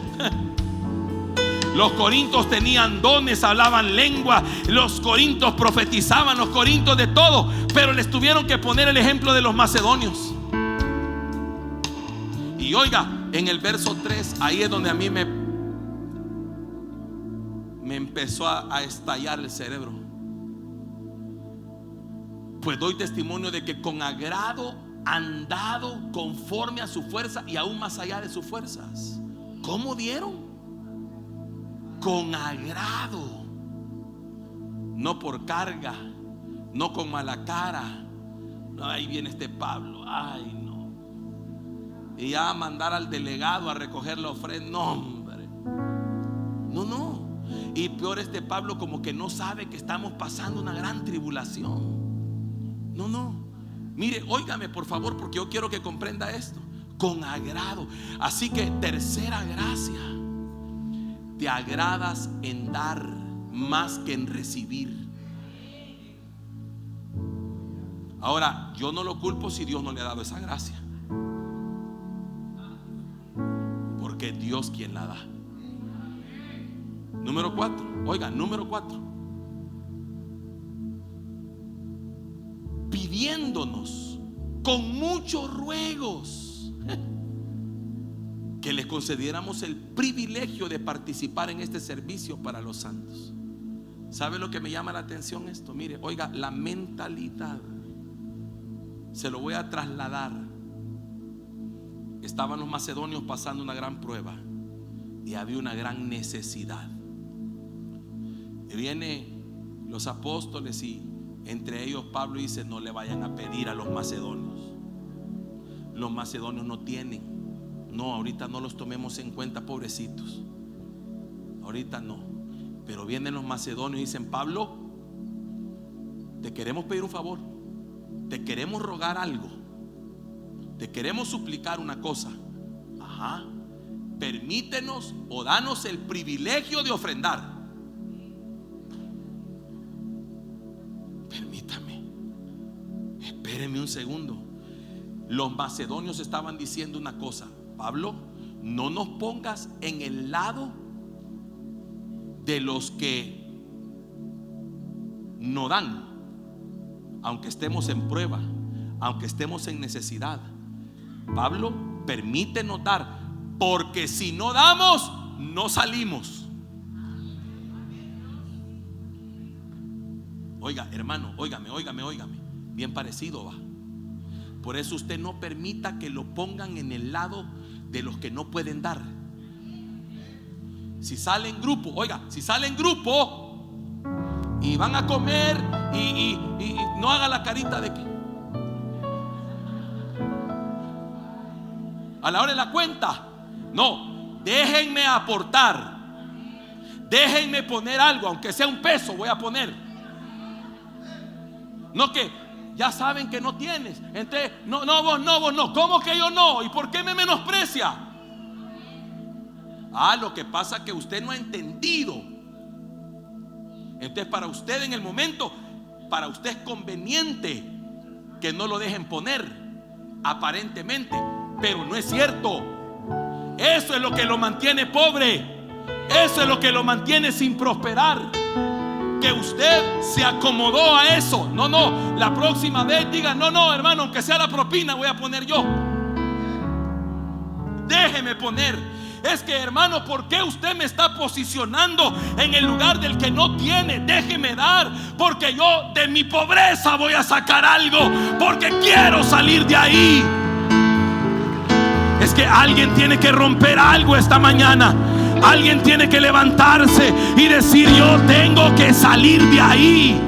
Los corintios tenían dones, hablaban lengua, los corintios profetizaban, los corintios de todo, pero les tuvieron que poner el ejemplo de los macedonios. Y oiga, en el verso 3, ahí es donde a mí me empezó a estallar el cerebro. Pues doy testimonio de que con agrado han dado conforme a su fuerza y aún más allá de sus fuerzas. ¿Cómo dieron? Con agrado, no por carga, no con mala cara. No, ahí viene este Pablo, ay no, y ya mandar al delegado a recoger la ofrenda. No, hombre, no. Y peor, este Pablo como que no sabe que estamos pasando una gran tribulación. No. Mire, óigame por favor, porque yo quiero que comprenda esto. Con agrado. Así que tercera gracia: te agradas en dar más que en recibir. Ahora, yo no lo culpo si Dios no le ha dado esa gracia, porque es Dios quien la da. Número 4, oiga, número 4: pidiéndonos con muchos ruegos que les concediéramos el privilegio de participar en este servicio para los santos. ¿Sabe lo que me llama la atención esto? Mire, oiga, la mentalidad, se lo voy a trasladar. Estaban los macedonios pasando una gran prueba y había una gran necesidad. Y vienen los apóstoles y entre ellos Pablo dice: no le vayan a pedir a los macedonios. Los macedonios no tienen. No, ahorita no los tomemos en cuenta, pobrecitos. Ahorita no. Pero vienen los macedonios y dicen: Pablo, te queremos pedir un favor, te queremos rogar algo, te queremos suplicar una cosa. Ajá. Permítenos o danos el privilegio de ofrendar. Permítame, espéreme un segundo. Los macedonios estaban diciendo una cosa: Pablo, no nos pongas en el lado de los que no dan, aunque estemos en prueba, aunque estemos en necesidad. Pablo, permítenos dar, porque si no damos, no salimos. Oiga, hermano, óigame. Bien parecido va. Por eso usted no permita que lo pongan en el lado de los que no pueden dar. Si sale en grupo, oiga, si sale en grupo y van a comer y no haga la carita de que a la hora de la cuenta, no, déjenme aportar, déjenme poner algo, aunque sea un peso voy a poner. No que ya saben que no tienes, entonces no, vos no, ¿cómo que yo no? ¿Y por qué me menosprecia? Lo que pasa es que usted no ha entendido. Entonces para usted en el momento, para usted es conveniente que no lo dejen poner, aparentemente, pero no es cierto. Eso es lo que lo mantiene pobre, eso es lo que lo mantiene sin prosperar. Que usted se acomodó a eso. No, la próxima vez diga: no, hermano, aunque sea la propina voy a poner yo. Déjeme poner. Es que, hermano, ¿por qué usted me está posicionando en el lugar del que no tiene? Déjeme dar, porque yo de mi pobreza voy a sacar algo, porque quiero salir de ahí. Es que alguien tiene que romper algo esta mañana. Alguien tiene que levantarse y decir: yo tengo que salir de ahí.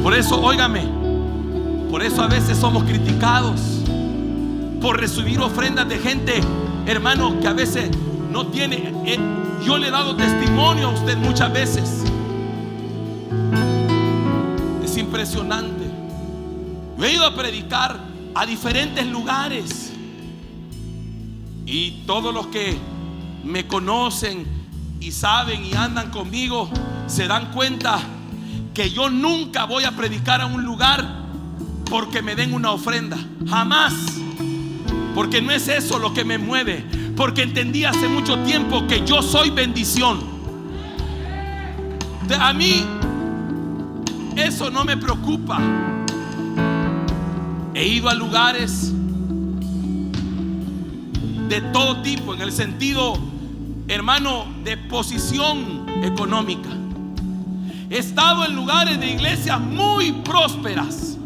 Por eso, óigame, por eso a veces somos criticados por recibir ofrendas de gente, hermano, que a veces no tiene. Yo le he dado testimonio a usted muchas veces. Es impresionante. Yo he ido a predicar a diferentes lugares y todos los que me conocen y saben y andan conmigo se dan cuenta que yo nunca voy a predicar a un lugar porque me den una ofrenda. Jamás. Porque no es eso lo que me mueve. Porque entendí hace mucho tiempo que yo soy bendición. A mí eso no me preocupa. He ido a lugares de todo tipo, en el sentido, hermano, de posición económica. He estado en lugares de iglesias muy prósperas,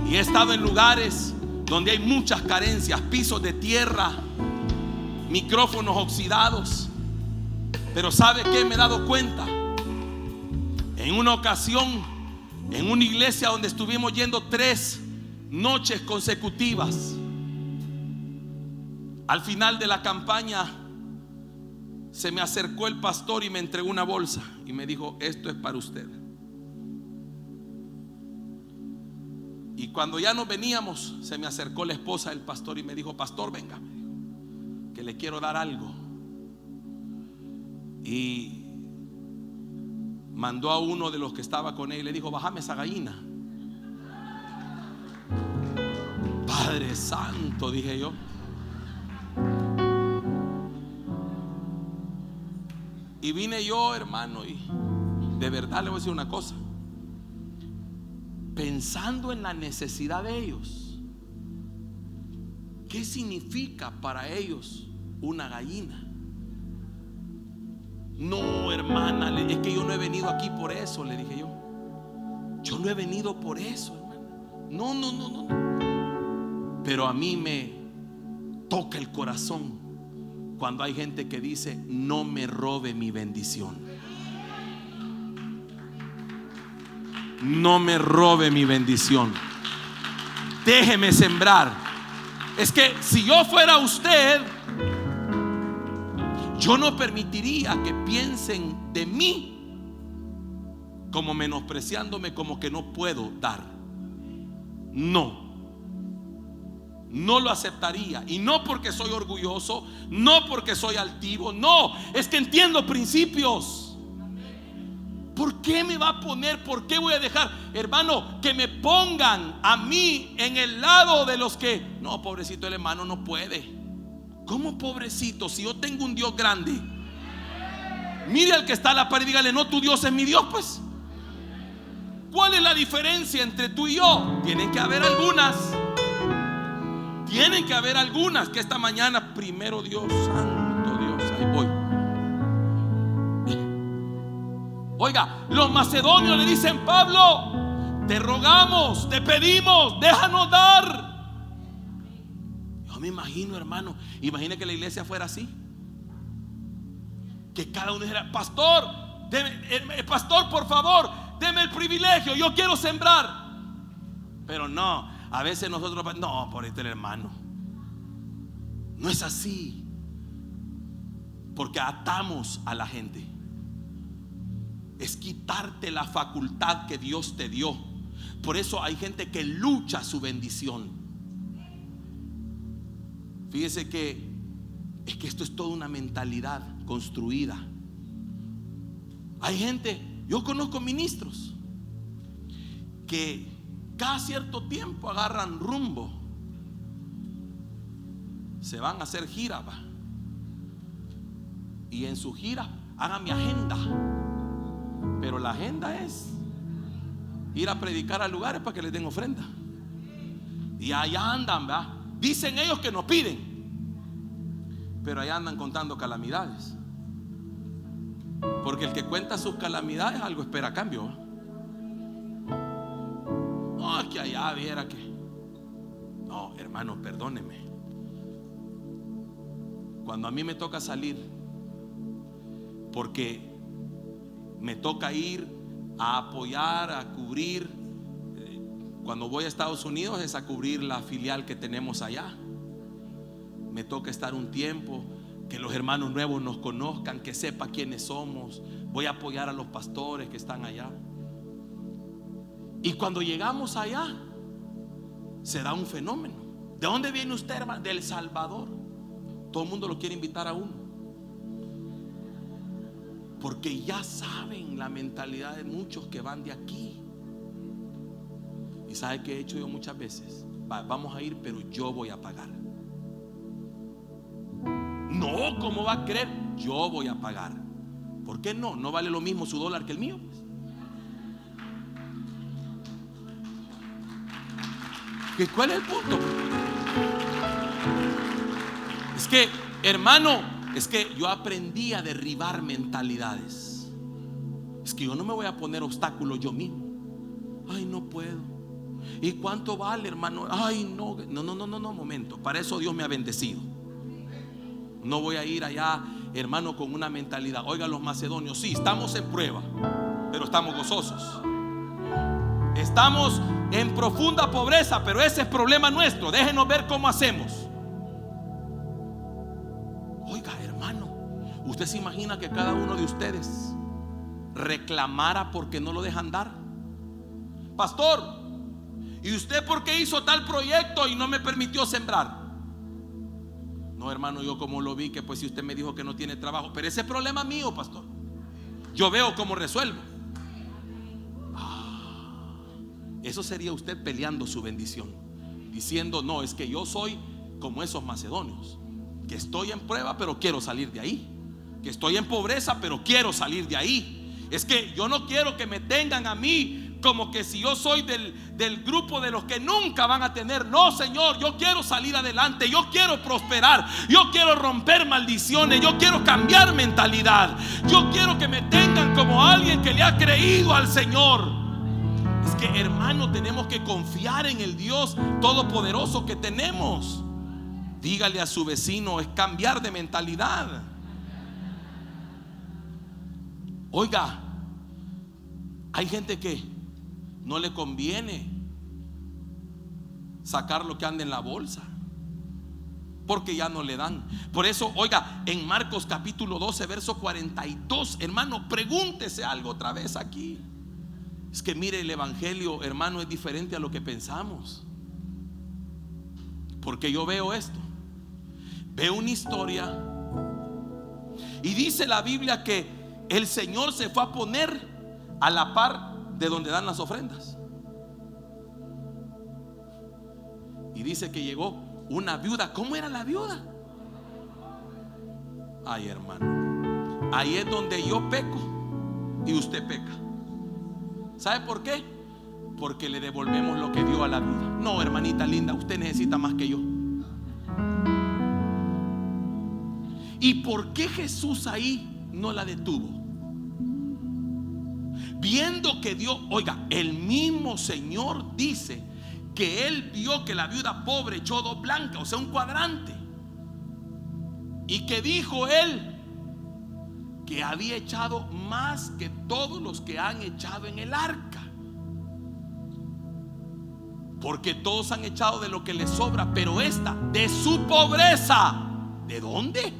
Y he estado en lugares donde hay muchas carencias, pisos de tierra, micrófonos oxidados. Pero ¿sabe qué? Me he dado cuenta. En una ocasión, en una iglesia donde estuvimos yendo 3 noches consecutivas, al final de la campaña se me acercó el pastor y me entregó una bolsa y me dijo: esto es para usted. Y cuando ya nos veníamos, se me acercó la esposa del pastor y me dijo: pastor, venga, que le quiero dar algo. Y mandó a uno de los que estaba con él y le dijo: bájame esa gallina. Padre Santo, dije yo. Y vine yo, hermano, y de verdad le voy a decir una cosa, pensando en la necesidad de ellos. ¿Qué significa para ellos una gallina? No, hermana, es que yo no he venido aquí por eso, le dije yo. Yo no he venido por eso, hermana. No. Pero a mí me toca el corazón cuando hay gente que dice: no me robe mi bendición. No me robe mi bendición. Déjeme sembrar. Es que si yo fuera usted, yo no permitiría que piensen de mí como menospreciándome, como que no puedo dar. No lo aceptaría. Y no porque soy orgulloso, no porque soy altivo, no, es que entiendo principios. ¿Por qué me va a poner? ¿Por qué voy a dejar, hermano, que me pongan a mí en el lado de los que no, pobrecito el hermano, no puede? ¿Cómo pobrecito? Si yo tengo un Dios grande. Mire al que está a la pared y dígale: no, tu Dios es mi Dios, pues. ¿Cuál es la diferencia entre tú y yo? Tienen que haber algunas. Tienen que haber algunas que esta mañana, primero Dios, santo Dios, ahí voy. Oiga, los macedonios le dicen: Pablo, te rogamos, te pedimos, déjanos dar. Yo me imagino, hermano, imagine que la iglesia fuera así, que cada uno dijera: pastor, pastor, por favor, deme el privilegio, yo quiero sembrar. Pero no, a veces nosotros, no, por este hermano. No es así, porque atamos a la gente. Es quitarte la facultad que Dios te dio. Por eso hay gente que lucha su bendición. Fíjese que es que esto es toda una mentalidad construida. Hay gente, yo conozco ministros que cada cierto tiempo agarran rumbo, se van a hacer gira, y en su gira hagan mi agenda. Pero la agenda es ir a predicar a lugares para que les den ofrenda. Y allá andan, ¿verdad? Dicen ellos que nos piden, pero allá andan contando calamidades. Porque el que cuenta sus calamidades algo espera a cambio. No, es que allá viera que. No, hermano, perdóneme. Cuando a mí me toca salir, porque me toca ir a apoyar, a cubrir. Cuando voy a Estados Unidos es a cubrir la filial que tenemos allá. Me toca estar un tiempo, que los hermanos nuevos nos conozcan, que sepa quiénes somos. Voy a apoyar a los pastores que están allá. Y cuando llegamos allá, se da un fenómeno. ¿De dónde viene usted, hermano? De El Salvador. Todo el mundo lo quiere invitar a uno, porque ya saben la mentalidad de muchos que van de aquí. Y sabe que he hecho yo muchas veces: vamos a ir, pero yo voy a pagar. No, ¿cómo va a creer? Yo voy a pagar. ¿Por qué no? ¿No vale lo mismo su dólar que el mío? ¿Cuál es el punto? Es que, hermano, es que yo aprendí a derribar mentalidades. Es que yo no me voy a poner obstáculos yo mismo. Ay, no puedo. ¿Y cuánto vale, hermano? Ay, no, momento. Para eso Dios me ha bendecido. No voy a ir allá, hermano, con una mentalidad. Oiga, los macedonios, sí, estamos en prueba, pero estamos gozosos. Estamos en profunda pobreza, pero ese es problema nuestro. Déjenos ver cómo hacemos. Oiga, hermano, ¿usted se imagina que cada uno de ustedes reclamara porque no lo dejan dar? Pastor, ¿y usted por qué hizo tal proyecto y no me permitió sembrar? No, hermano, yo como lo vi, que pues si usted me dijo que no tiene trabajo, pero ese es problema mío, pastor. Yo veo cómo resuelvo. Eso sería usted peleando su bendición, diciendo, no, es que yo soy como esos macedonios, que estoy en prueba pero quiero salir de ahí, que estoy en pobreza pero quiero salir de ahí. Es que yo no quiero que me tengan a mí como que si yo soy del grupo de los que nunca van a tener. No, Señor, yo quiero salir adelante, yo quiero prosperar, yo quiero romper maldiciones, yo quiero cambiar mentalidad, yo quiero que me tengan como alguien que le ha creído al Señor. Es que, hermano, tenemos que confiar en el Dios todopoderoso que tenemos. Dígale a su vecino, es cambiar de mentalidad. Oiga, hay gente que no le conviene sacar lo que anda en la bolsa, porque ya no le dan. Por eso, oiga, en Marcos capítulo 12, verso 42, hermano, pregúntese algo otra vez aquí. Es que mire, el evangelio, hermano, es diferente a lo que pensamos. Porque yo veo esto, veo una historia, y dice la Biblia que el Señor se fue a poner a la par de donde dan las ofrendas. Y dice que llegó una viuda. ¿Cómo era la viuda? Ay, hermano, ahí es donde yo peco y usted peca. ¿Sabe por qué? Porque le devolvemos lo que dio a la viuda. No, hermanita linda, usted necesita más que yo. ¿Y por qué Jesús ahí no la detuvo? Viendo que dio, oiga, el mismo Señor dice que Él vio que la viuda pobre echó 2 blancas, o sea, un cuadrante. Y que dijo Él que había echado más que todos los que han echado en el arca, porque todos han echado de lo que les sobra, pero esta de su pobreza. ¿De dónde?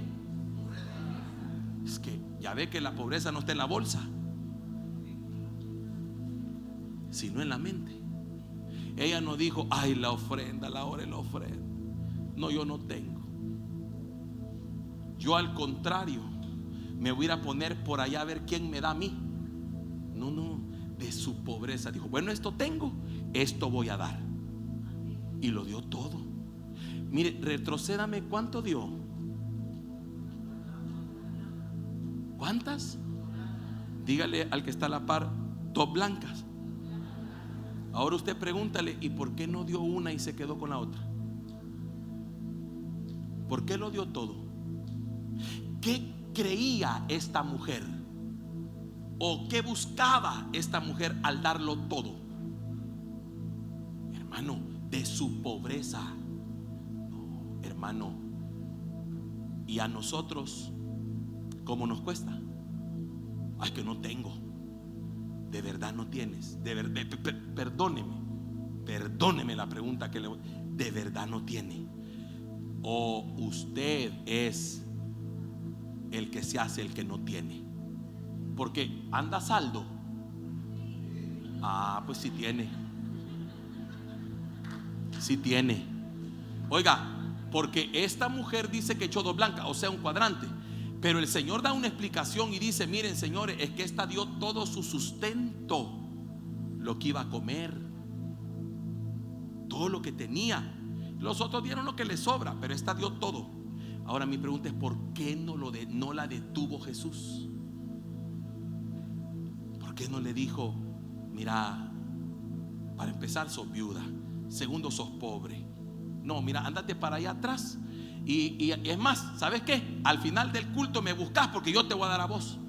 Es que ya ve que la pobreza no está en la bolsa, sino en la mente. Ella no dijo, ay, la ofrenda, la hora de la ofrenda. No, yo no tengo. Yo al contrario, me voy a ir a poner por allá a ver quién me da a mí. No, de su pobreza dijo, bueno, esto tengo, esto voy a dar. Y lo dio todo. Mire, retrocédame, ¿cuánto dio? ¿Cuántas? Dígale al que está a la par, 2 blancas. Ahora usted pregúntale, ¿y por qué no dio una y se quedó con la otra? ¿Por qué lo dio todo? ¿Qué creía esta mujer? ¿O qué buscaba esta mujer al darlo todo? Hermano, de su pobreza. No, hermano. Y a nosotros, ¿cómo nos cuesta? Ay, que no tengo. De verdad no tienes. De verdad, perdóneme la pregunta que le voy. De verdad no tiene. O usted es el que se hace el que no tiene. Porque anda saldo. Ah, pues sí tiene. Sí tiene. Oiga, porque esta mujer dice que echó 2 blancas, o sea, un cuadrante. Pero el Señor da una explicación y dice, miren, señores, es que esta dio todo su sustento, lo que iba a comer, todo lo que tenía. Los otros dieron lo que les sobra, pero esta dio todo. Ahora mi pregunta es, ¿por qué no la detuvo Jesús? ¿Por qué no le dijo, mira, para empezar sos viuda, segundo sos pobre? No, mira, ándate para allá atrás. Y es más, ¿sabes qué? Al final del culto me buscas porque yo te voy a dar a vos.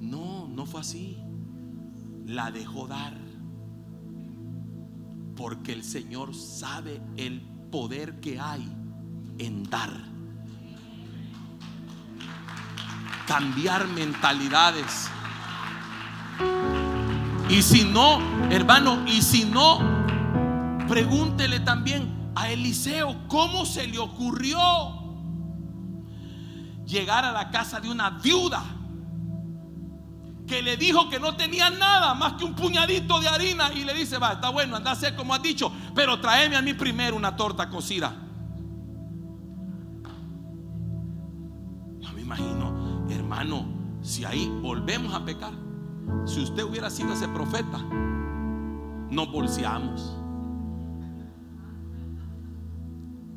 No fue así. La dejó dar. Porque el Señor sabe el poder que hay en dar. Cambiar mentalidades. Y si no, hermano, y si no, pregúntele también a Eliseo cómo se le ocurrió llegar a la casa de una viuda que le dijo que no tenía nada más que un puñadito de harina, y le dice: va, está bueno, anda a hacer como has dicho, pero tráeme a mí primero una torta cocida. Yo me imagino, hermano, si ahí volvemos a pecar, si usted hubiera sido ese profeta, nos bolseamos.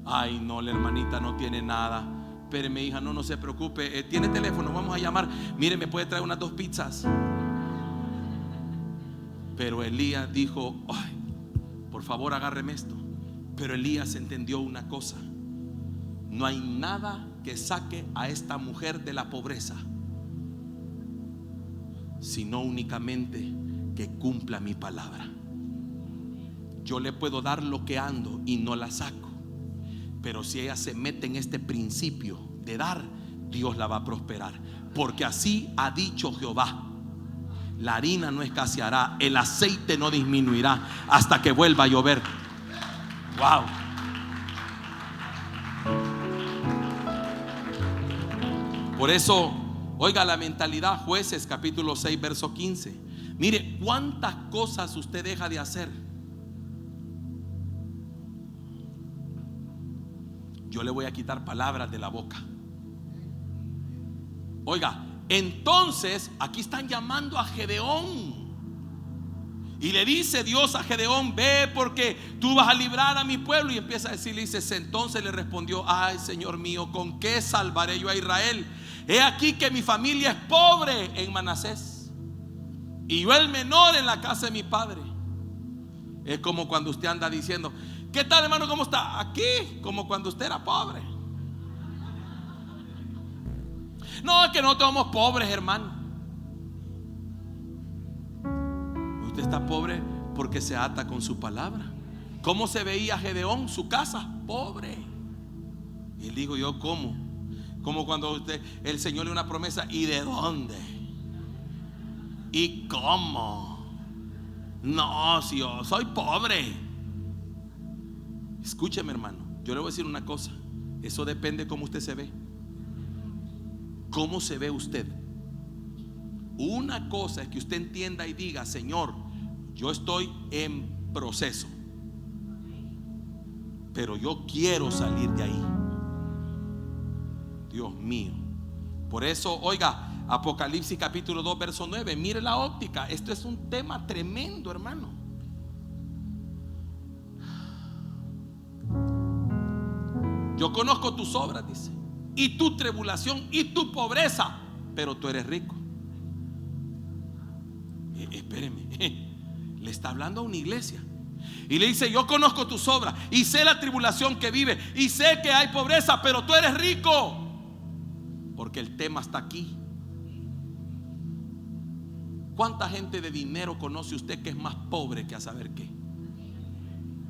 Ay, no, la hermanita no tiene nada. Espéreme, hija, no se preocupe, tiene teléfono, vamos a llamar. Mire, me puede traer unas 2 pizzas. Pero Elías dijo: ay, por favor, agárreme esto. Pero Elías entendió una cosa: no hay nada que saque a esta mujer de la pobreza, sino únicamente que cumpla mi palabra. Yo le puedo dar lo que ando y no la saco, pero si ella se mete en este principio de dar, Dios la va a prosperar. Porque así ha dicho Jehová: la harina no escaseará, el aceite no disminuirá hasta que vuelva a llover. Wow. Por eso, oiga la mentalidad. Jueces capítulo 6 verso 15. Mire cuántas cosas usted deja de hacer. Yo le voy a quitar palabras de la boca. Oiga, entonces aquí están llamando a Gedeón, y le dice Dios a Gedeón: ve, porque tú vas a librar a mi pueblo. Y empieza a decirle, dice: entonces le respondió: ay, Señor mío, ¿con qué salvaré yo a Israel? He aquí que mi familia es pobre en Manasés, y yo el menor en la casa de mi padre. Es como cuando usted anda diciendo: ¿qué tal, hermano? ¿Cómo está? Aquí, como cuando usted era pobre. No, es que no somos pobres, hermano. Usted está pobre porque se ata con su palabra. ¿Cómo se veía Gedeón? Su casa, pobre. Y él dijo: yo como. Como cuando el Señor le da una promesa: ¿y de dónde? ¿Y cómo? No, si yo soy pobre. Escúcheme, hermano, yo le voy a decir una cosa: eso depende de cómo usted se ve. ¿Cómo se ve usted? Una cosa es que usted entienda y diga: Señor, yo estoy en proceso, pero yo quiero salir de ahí. Dios mío. Por eso, oiga, Apocalipsis capítulo 2 verso 9. Mire la óptica. Esto es un tema tremendo, hermano. Yo conozco tus obras, dice, y tu tribulación y tu pobreza, pero tú eres rico. Espéreme, le está hablando a una iglesia y le dice: yo conozco tus obras y sé la tribulación que vive y sé que hay pobreza, pero tú eres rico. Porque el tema está aquí. ¿Cuánta gente de dinero conoce usted que es más pobre que a saber qué?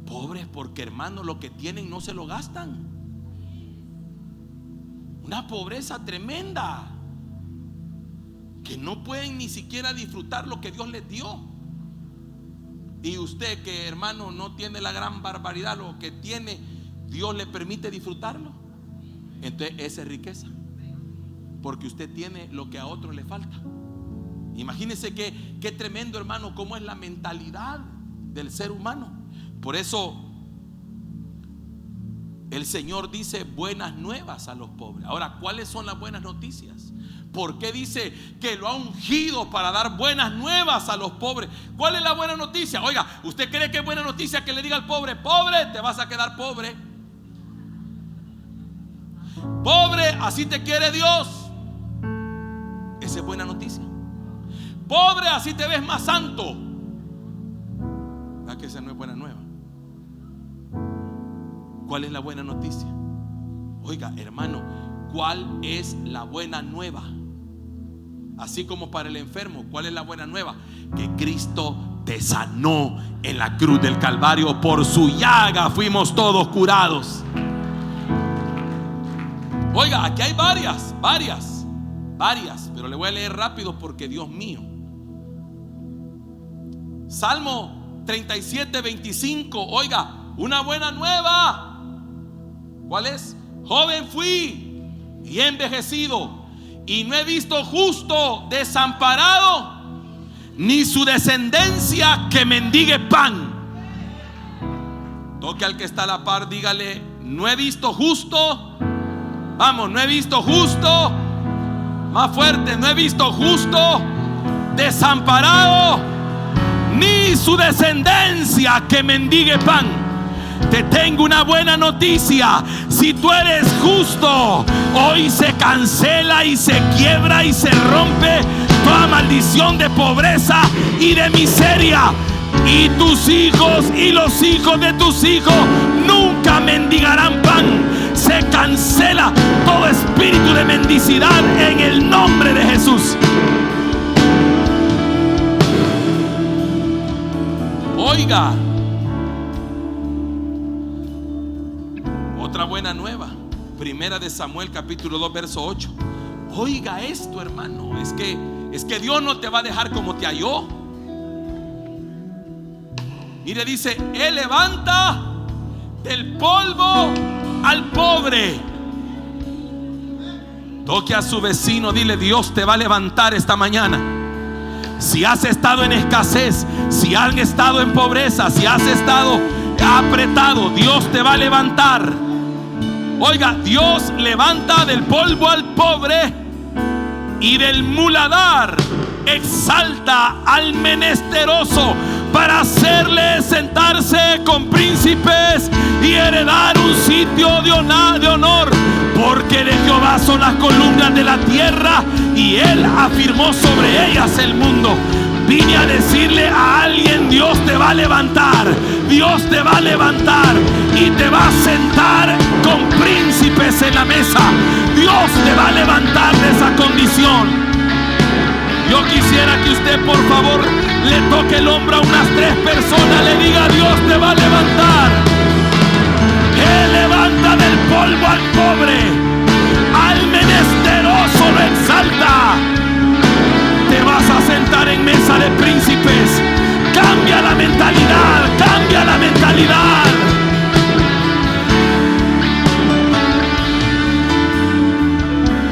Pobres porque, hermano, lo que tienen no se lo gastan. Una pobreza tremenda, que no pueden ni siquiera disfrutar lo que Dios les dio. Y usted, que, hermano, no tiene la gran barbaridad, lo que tiene, Dios le permite disfrutarlo. Entonces esa es riqueza, porque usted tiene lo que a otros le falta. Imagínense qué tremendo, hermano, cómo es la mentalidad del ser humano. Por eso el Señor dice buenas nuevas a los pobres. Ahora, ¿cuáles son las buenas noticias? ¿Por qué dice que lo ha ungido para dar buenas nuevas a los pobres? ¿Cuál es la buena noticia? Oiga, ¿usted cree que es buena noticia que le diga al pobre: pobre, te vas a quedar pobre? Pobre, así te quiere Dios. Esa es buena noticia. Pobre, así te ves más santo. ¿Verdad que esa no es buena nueva? ¿Cuál es la buena noticia? Oiga, hermano, ¿cuál es la buena nueva? Así como para el enfermo, ¿cuál es la buena nueva? Que Cristo te sanó en la cruz del Calvario. Por su llaga fuimos todos curados. Oiga, aquí hay varias, pero le voy a leer rápido porque Dios mío. Salmo 37, 25. Oiga, una buena nueva. ¿Cuál es? Joven fui y he envejecido, y no he visto justo desamparado, ni su descendencia que mendigue pan. Toque al que está a la par, dígale: no he visto justo. Vamos, no he visto justo. Más fuerte: no he visto justo desamparado, ni su descendencia que mendigue pan. Te tengo una buena noticia: si tú eres justo, hoy se cancela y se quiebra y se rompe toda maldición de pobreza y de miseria. Y tus hijos y los hijos de tus hijos nunca mendigarán pan. Se cancela todo espíritu de mendicidad en el nombre de Jesús. Oiga, otra buena nueva. Primera de Samuel capítulo 2 verso 8. Oiga esto, hermano. Es que Dios no te va a dejar como te halló. Mire, dice: Él levanta del polvo al pobre. Toque a su vecino, dile: Dios te va a levantar esta mañana. Si has estado en escasez, si has estado en pobreza, si has estado apretado, Dios te va a levantar. Oiga, Dios levanta del polvo al pobre, y del muladar exalta al menesteroso, para hacerle sentarse con príncipes y heredar un sitio de honor. Porque de Jehová son las columnas de la tierra, y Él afirmó sobre ellas el mundo. Vine a decirle a alguien: Dios te va a levantar. Dios te va a levantar y te va a sentar con príncipes en la mesa. Dios te va a levantar de esa condición. Yo quisiera que usted, por favor, le toque el hombro a unas 3 personas, le diga: Dios te va a levantar. Él levanta del polvo al pobre, al menesteroso lo exalta. Te vas a sentar en mesa de príncipes. Cambia la mentalidad, cambia la mentalidad.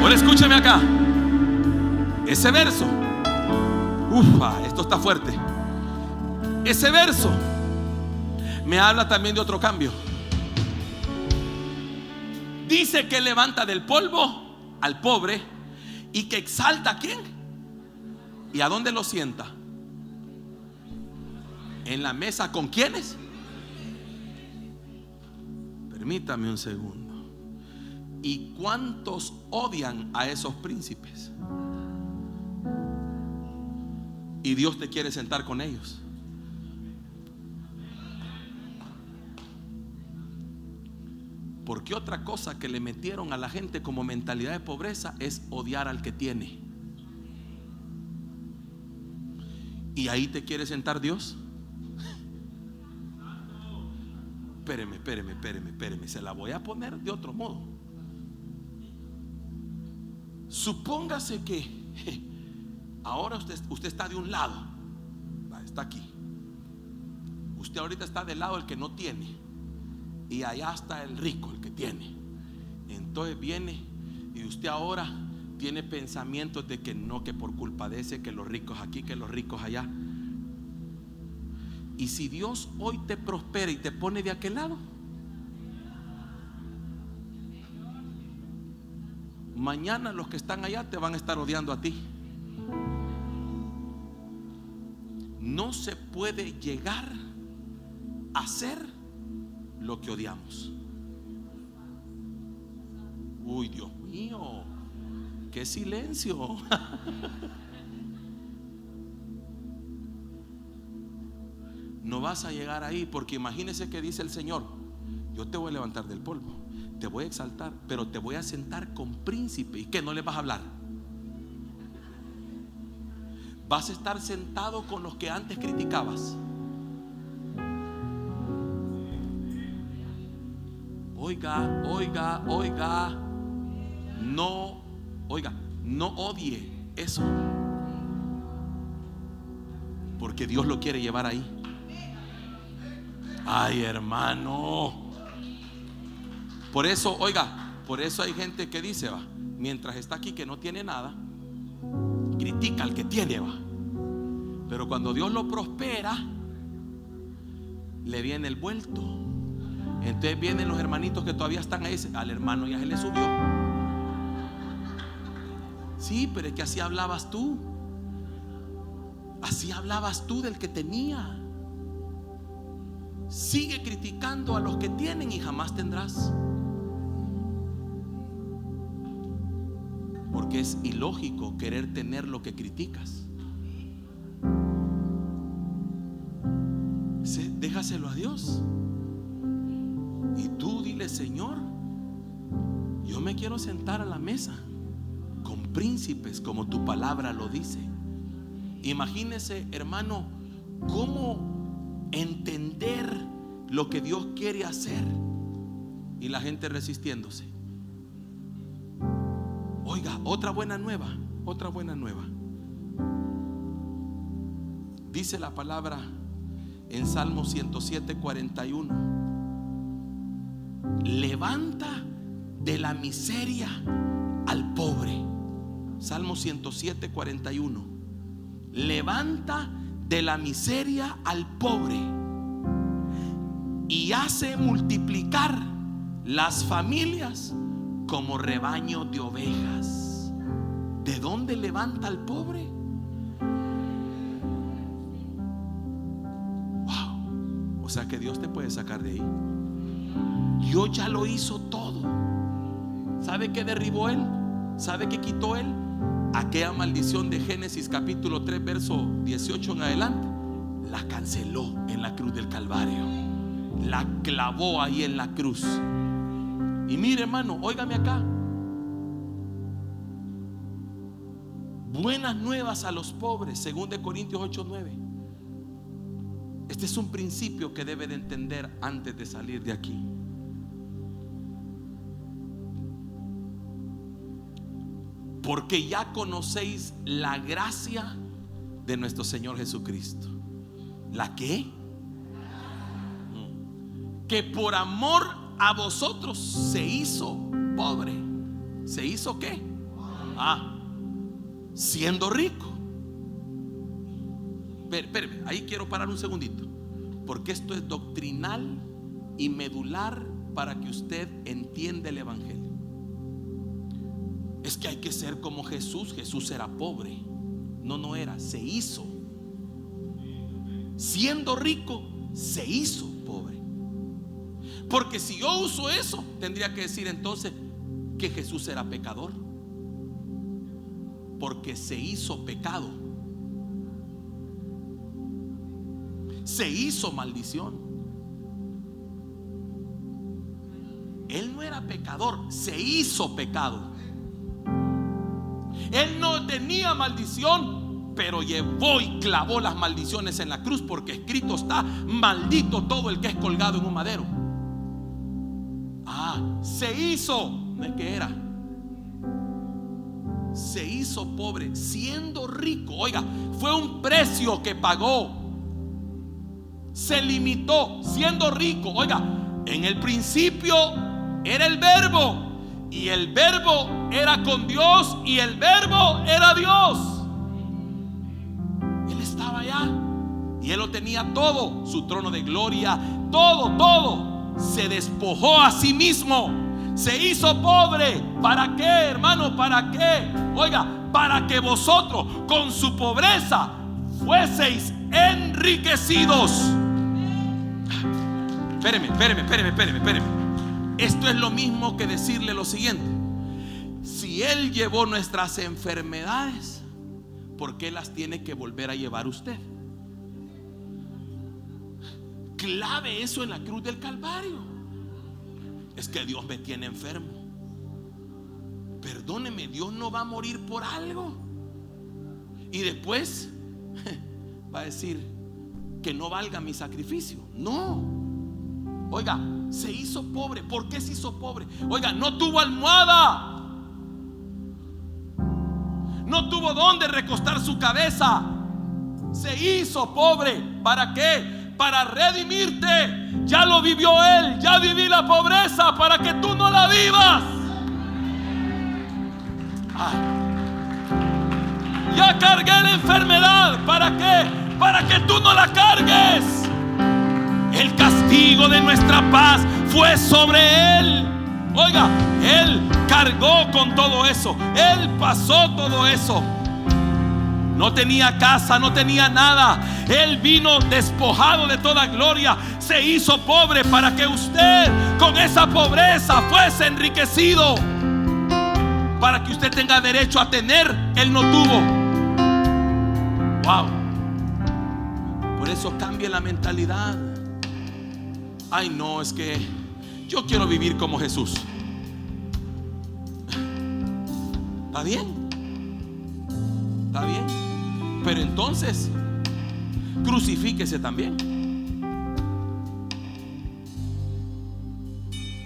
Ahora escúcheme acá. Ese verso, esto está fuerte. Ese verso me habla también de otro cambio. Dice que levanta del polvo al pobre, y que exalta ¿a quién? ¿Y a dónde lo sienta? En la mesa. ¿Con quiénes? Permítame un segundo. ¿Y cuántos odian a esos príncipes? Y Dios te quiere sentar con ellos. Porque otra cosa que le metieron a la gente como mentalidad de pobreza es odiar al que tiene. ¿Y ahí te quiere sentar Dios? Espéreme, se la voy a poner de otro modo. Supóngase que ahora usted está de un lado, está aquí. Usted ahorita está del lado del que no tiene, y allá está el rico, el que tiene. Entonces viene y usted ahora tiene pensamientos de que no, que por culpa de ese, que los ricos aquí, que los ricos allá. Y si Dios hoy te prospera y te pone de aquel lado, mañana los que están allá te van a estar odiando a ti. No se puede llegar a hacer lo que odiamos. Uy, Dios mío, qué silencio. No vas a llegar ahí, porque imagínese que dice el Señor: yo te voy a levantar del polvo, te voy a exaltar, pero te voy a sentar con príncipe. ¿Y qué? ¿No le vas a hablar? vas a estar sentado con los que antes criticabas. Oiga, oiga, oiga. No, oiga, no odie eso, porque Dios lo quiere llevar ahí. Ay, hermano. Por eso, oiga, por eso hay gente que dice, va, mientras está aquí que no tiene nada, critica al que tiene, va. Pero cuando Dios lo prospera, le viene el vuelto. Entonces vienen los hermanitos que todavía están ahí, al hermano ya se le subió. Sí, pero es que así hablabas tú. Así hablabas tú del que tenía. Sigue criticando a los que tienen y jamás tendrás. Porque es ilógico querer tener lo que criticas. Déjaselo a Dios. Y tú dile: Señor, yo me quiero sentar a la mesa con príncipes como tu palabra lo dice. Imagínese, hermano, cómo entender lo que Dios quiere hacer y la gente resistiéndose. Oiga, otra buena nueva. Dice la palabra en Salmo 107:41: levanta de la miseria al pobre. Salmo 107:41: levanta de la miseria al pobre y hace multiplicar las familias como rebaño de ovejas. ¿De dónde levanta al pobre? Wow. O sea que Dios te puede sacar de ahí. Dios ya lo hizo todo. ¿Sabe qué derribó Él? ¿Sabe qué quitó Él? Aquella maldición de Génesis capítulo 3 verso 18 en adelante. La canceló en la cruz del Calvario. La clavó ahí en la cruz. Y mire, hermano, óigame acá. Buenas nuevas a los pobres, 2 Corintios 8:9. Este es un principio que debe de entender antes de salir de aquí. Porque ya conocéis la gracia de nuestro Señor Jesucristo. ¿La qué? Que por amor a vosotros se hizo pobre. ¿Se hizo qué? Siendo rico. Espérame, ahí quiero parar un segundito, porque esto es doctrinal y medular para que usted entienda el evangelio. Es que hay que ser como Jesús. Jesús era pobre. No era, se hizo. Siendo rico, se hizo pobre. Porque si yo uso eso, tendría que decir entonces que Jesús era pecador, porque se hizo pecado, se hizo maldición. Él no era pecador, se hizo pecado. Él no tenía maldición, pero llevó y clavó las maldiciones en la cruz, porque escrito está: maldito todo el que es colgado en un madero. Se hizo, no es que era, se hizo pobre siendo rico. Oiga, fue un precio que pagó. Se limitó siendo rico. Oiga, en el principio era el Verbo, y el Verbo era con Dios, y el Verbo era Dios. Él estaba allá y Él lo tenía todo, su trono de gloria, todo. Se despojó a sí mismo, se hizo pobre. ¿Para qué, hermano? ¿Para qué? Oiga, para que vosotros con su pobreza fueseis enriquecidos. Espéreme. Esto es lo mismo que decirle lo siguiente: si Él llevó nuestras enfermedades, ¿por qué las tiene que volver a llevar usted? Clave eso en la cruz del Calvario. Es que Dios me tiene enfermo. Perdóneme, Dios no va a morir por algo y después va a decir que no valga mi sacrificio. No. Oiga, se hizo pobre. ¿Por qué se hizo pobre? Oiga, no tuvo almohada, no tuvo dónde recostar su cabeza. Se hizo pobre. ¿Para qué? Para redimirte. Ya lo vivió Él. Ya viví la pobreza para que tú no la vivas. Ay. Ya cargué la enfermedad. ¿Para qué? Para que tú no la cargues. El castigo de nuestra paz fue sobre Él. Oiga, Él cargó con todo eso. Él pasó todo eso. No tenía casa, no tenía nada. Él vino despojado de toda gloria. Se hizo pobre para que usted con esa pobreza fuese enriquecido. Para que usted tenga derecho a tener, Él no tuvo. Wow. Por eso cambia la mentalidad. Ay, no, es que yo quiero vivir como Jesús. ¿Está bien? ¿Está bien? Pero entonces crucifíquese también.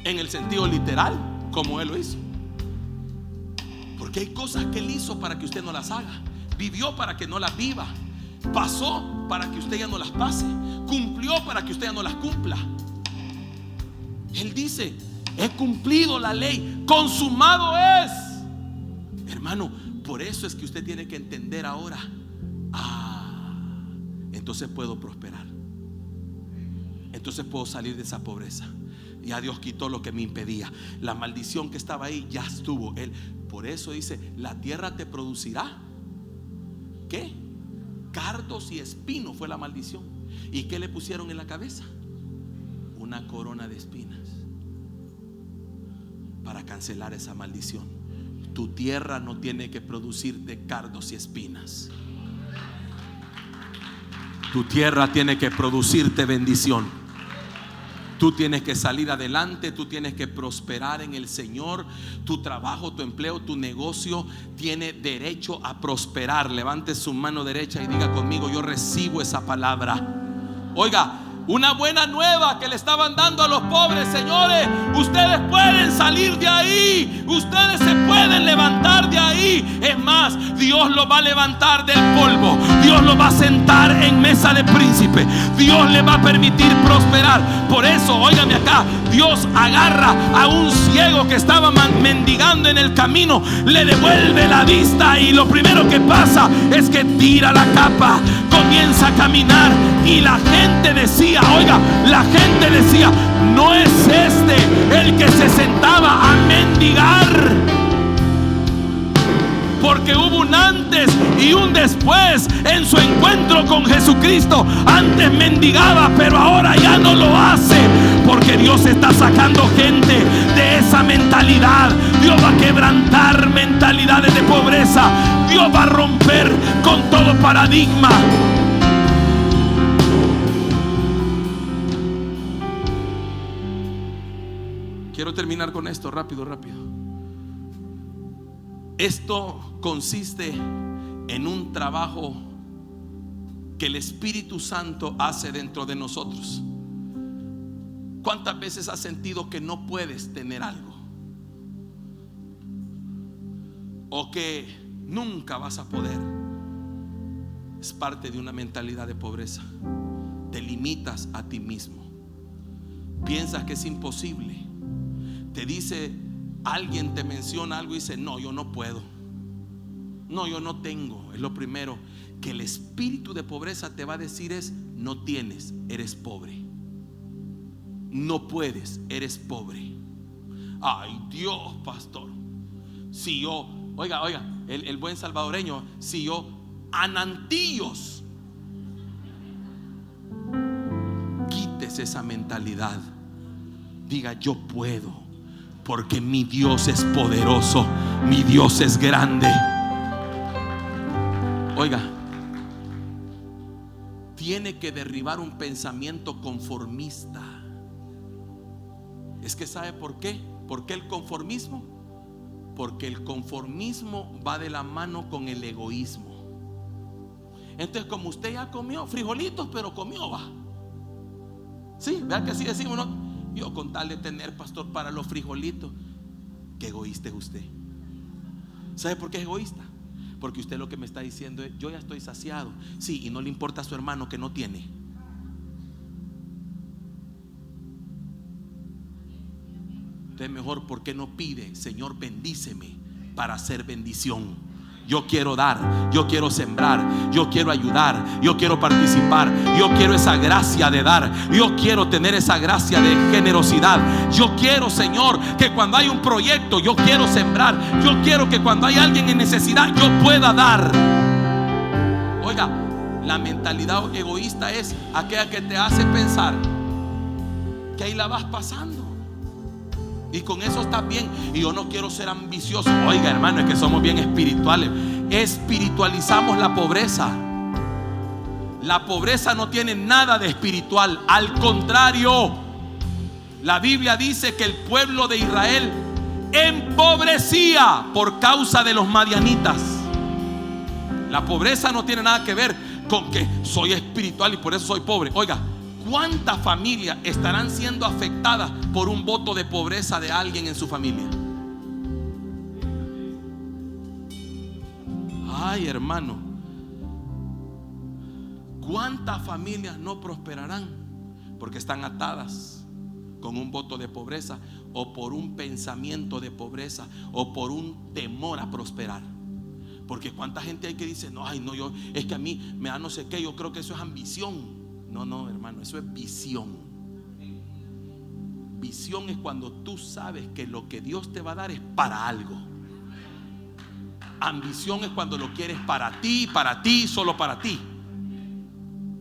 En el sentido literal, como Él lo hizo. Porque hay cosas que Él hizo para que usted no las haga. Vivió para que no las viva. Pasó para que usted ya no las pase. Cumplió para que usted ya no las cumpla. Él dice: he cumplido la ley, consumado es. Hermano, por eso es que usted tiene que entender ahora: entonces puedo prosperar, entonces puedo salir de esa pobreza. Ya Dios quitó lo que me impedía. La maldición que estaba ahí ya estuvo. Él, por eso dice: la tierra te producirá, ¿qué? Cardos y espinos fue la maldición. ¿Y qué le pusieron en la cabeza? Una corona de espinas. Para cancelar esa maldición. Tu tierra no tiene que producirte cardos y espinas. Tu tierra tiene que producirte bendición. Tú tienes que salir adelante, tú tienes que prosperar en el Señor. Tu trabajo, tu empleo, tu negocio tiene derecho a prosperar. Levante su mano derecha y diga conmigo: yo recibo esa palabra. Oiga, una buena nueva que le estaban dando a los pobres. Señores, ustedes pueden salir de ahí. Ustedes se pueden levantar de ahí. Es más, Dios los va a levantar del polvo. Dios los va a sentar en mesa de príncipe. Dios le va a permitir prosperar. Por eso, óigame acá, Dios agarra a un ciego que estaba mendigando en el camino, le devuelve la vista, y lo primero que pasa es que tira la capa, comienza a caminar. Y la gente decía, oiga, la gente decía: no es este el que se sentaba a mendigar. Porque hubo un antes y un después en su encuentro con Jesucristo. Antes mendigaba, pero ahora ya no lo hace. Porque Dios está sacando gente de esa mentalidad. Dios va a quebrantar mentalidades de pobreza. Dios va a romper con todo paradigma. Quiero terminar con esto rápido. Esto consiste en un trabajo que el Espíritu Santo hace dentro de nosotros. ¿Cuántas veces has sentido que no puedes tener algo? O que nunca vas a poder. Es parte de una mentalidad de pobreza. Te limitas a ti mismo. Piensas que es imposible. Te dice, alguien te menciona algo y dice: no, yo no puedo. No, yo no tengo. Es lo primero que el espíritu de pobreza te va a decir: es no tienes, eres pobre. No puedes, eres pobre. Ay, Dios, pastor, si yo, oiga, el buen salvadoreño, si yo anantillos. Quítese esa mentalidad. Diga: yo puedo, porque mi Dios es poderoso, mi Dios es grande. Oiga, tiene que derribar un pensamiento conformista. Es que ¿sabe por qué? ¿Por qué el conformismo? Porque el conformismo va de la mano con el egoísmo. Entonces, como usted ya comió frijolitos, pero comió, va. Sí, vea que así decimos, ¿no? Yo con tal de tener, pastor, para los frijolitos. Qué egoísta es usted. ¿Sabe por qué es egoísta? Porque usted lo que me está diciendo es: yo ya estoy saciado. Sí, y no le importa a su hermano que no tiene. Entonces mejor, ¿por qué no pide: Señor, bendíceme para hacer bendición? Yo quiero dar, yo quiero sembrar, yo quiero ayudar, yo quiero participar, yo quiero esa gracia de dar, yo quiero tener esa gracia de generosidad. Yo quiero, Señor, que cuando hay un proyecto, yo quiero sembrar. Yo quiero que cuando hay alguien en necesidad, yo pueda dar. Oiga, la mentalidad egoísta es aquella que te hace pensar que ahí la vas pasando y con eso estás bien. Y yo no quiero ser ambicioso. Oiga, hermano, es que somos bien espirituales. Espiritualizamos la pobreza. La pobreza no tiene nada de espiritual. Al contrario, la Biblia dice que el pueblo de Israel empobrecía por causa de los madianitas. La pobreza no tiene nada que ver con que soy espiritual y por eso soy pobre. Oiga, ¿cuántas familias estarán siendo afectadas por un voto de pobreza de alguien en su familia? Ay, hermano, ¿cuántas familias no prosperarán porque están atadas con un voto de pobreza, o por un pensamiento de pobreza, o por un temor a prosperar? Porque cuánta gente hay que dice: no, ay, no, yo, es que a mí me da no sé qué, yo creo que eso es ambición. No, no, hermano, eso es visión. Visión es cuando tú sabes que lo que Dios te va a dar es para algo. Ambición es cuando lo quieres para ti, solo para ti.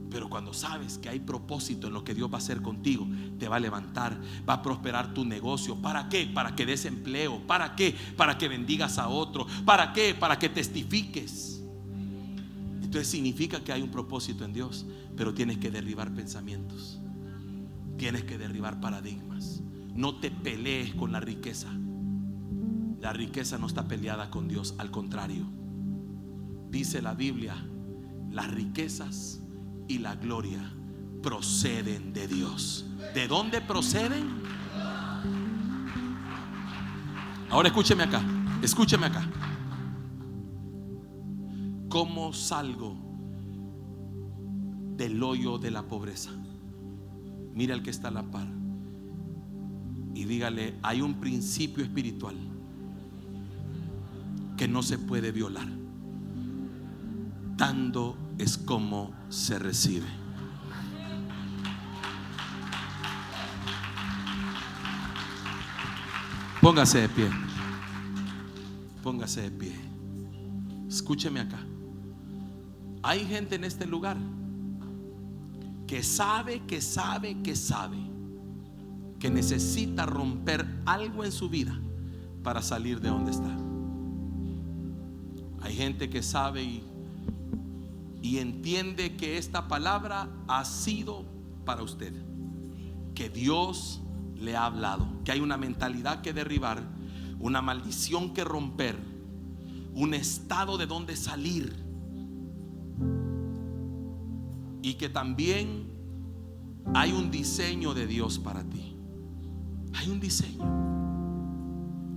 Pero cuando sabes que hay propósito en lo que Dios va a hacer contigo, te va a levantar, va a prosperar tu negocio. ¿Para qué? Para que des empleo. ¿Para qué? Para que bendigas a otro. ¿Para qué? Para que testifiques. Entonces significa que hay un propósito en Dios. Pero tienes que derribar pensamientos. Tienes que derribar paradigmas. No te pelees con la riqueza. La riqueza no está peleada con Dios. Al contrario, dice la Biblia: las riquezas y la gloria proceden de Dios. ¿De dónde proceden? Ahora escúcheme acá. Escúcheme acá. ¿Cómo salgo del hoyo de la pobreza? Mira al que está a la par y dígale: hay un principio espiritual que no se puede violar. Dando es como se recibe. Póngase de pie. Póngase de pie. Escúcheme acá. Hay gente en este lugar que sabe que necesita romper algo en su vida para salir de donde está. Hay gente que sabe y entiende que esta palabra ha sido para usted, que Dios le ha hablado, que hay una mentalidad que derribar, una maldición que romper, un estado de donde salir, y que también hay un diseño de Dios para ti. Hay un diseño.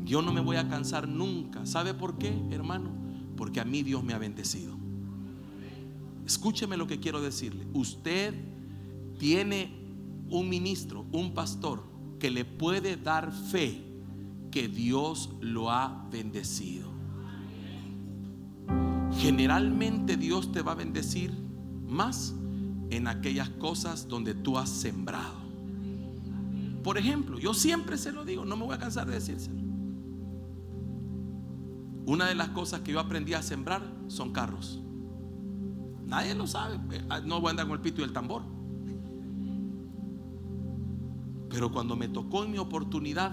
Yo no me voy a cansar nunca. ¿Sabe por qué, hermano? Porque a mí Dios me ha bendecido. Escúcheme lo que quiero decirle. Usted tiene un ministro, un pastor que le puede dar fe que Dios lo ha bendecido. Generalmente Dios te va a bendecir más en aquellas cosas donde tú has sembrado. Por ejemplo, yo siempre se lo digo, no me voy a cansar de decírselo. Una de las cosas que yo aprendí a sembrar son carros. Nadie lo sabe. No voy a andar con el pito y el tambor. Pero cuando me tocó en mi oportunidad,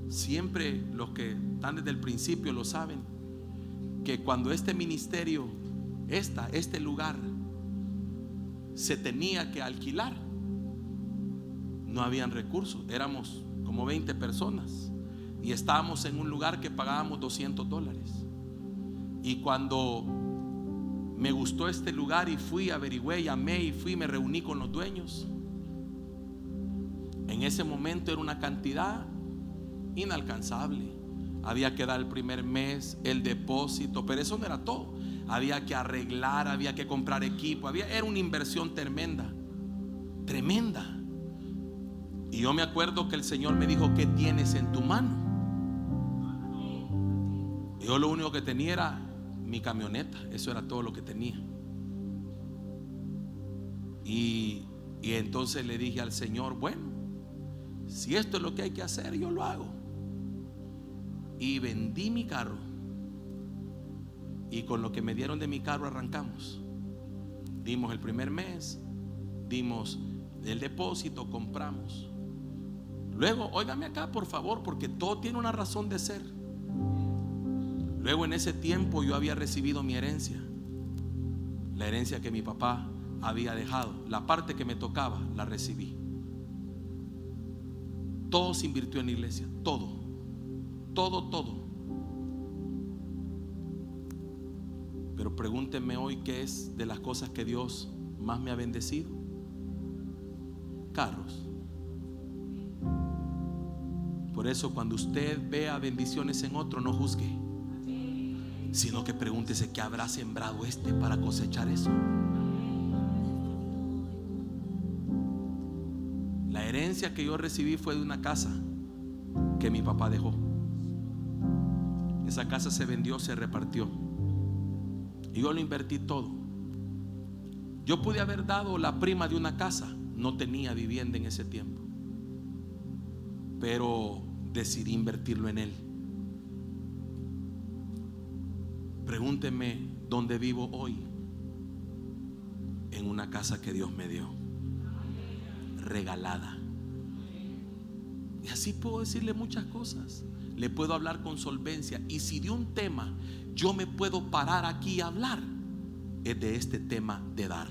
siempre los que están desde el principio lo saben, que cuando este ministerio, este lugar se tenía que alquilar, no habían recursos. Éramos como 20 personas y estábamos en un lugar que pagábamos $200. Y cuando me gustó este lugar y fui, averigüé, llamé y fui, me reuní con los dueños. En ese momento era una cantidad inalcanzable. Había que dar el primer mes, el depósito, pero eso no era todo. Había que arreglar, había que comprar equipo, era una inversión tremenda, tremenda. Y yo me acuerdo que el Señor me dijo: ¿qué tienes en tu mano? Yo lo único que tenía era mi camioneta, eso era todo lo que tenía. Y entonces le dije al Señor: bueno, si esto es lo que hay que hacer, yo lo hago. Y vendí mi carro, y con lo que me dieron de mi carro arrancamos. Dimos el primer mes, dimos el depósito, compramos. Luego, óigame acá por favor, porque todo tiene una razón de ser. Luego, en ese tiempo yo había recibido mi herencia, la herencia que mi papá había dejado. La parte que me tocaba la recibí. Todo se invirtió en la iglesia, todo. Pero pregúntenme hoy, ¿qué es de las cosas que Dios más me ha bendecido? Carros. Por eso, cuando usted vea bendiciones en otro, no juzgue, sino que pregúntese: ¿qué habrá sembrado este para cosechar eso? La herencia que yo recibí fue de una casa que mi papá dejó. Esa casa se vendió, se repartió, y yo lo invertí todo. Yo pude haber dado la prima de una casa, no tenía vivienda en ese tiempo, pero decidí invertirlo en él. Pregúnteme dónde vivo hoy. En una casa que Dios me dio, regalada. Y así puedo decirle muchas cosas. Le puedo hablar con solvencia. Y si de un tema yo me puedo parar aquí y hablar, es de este tema de dar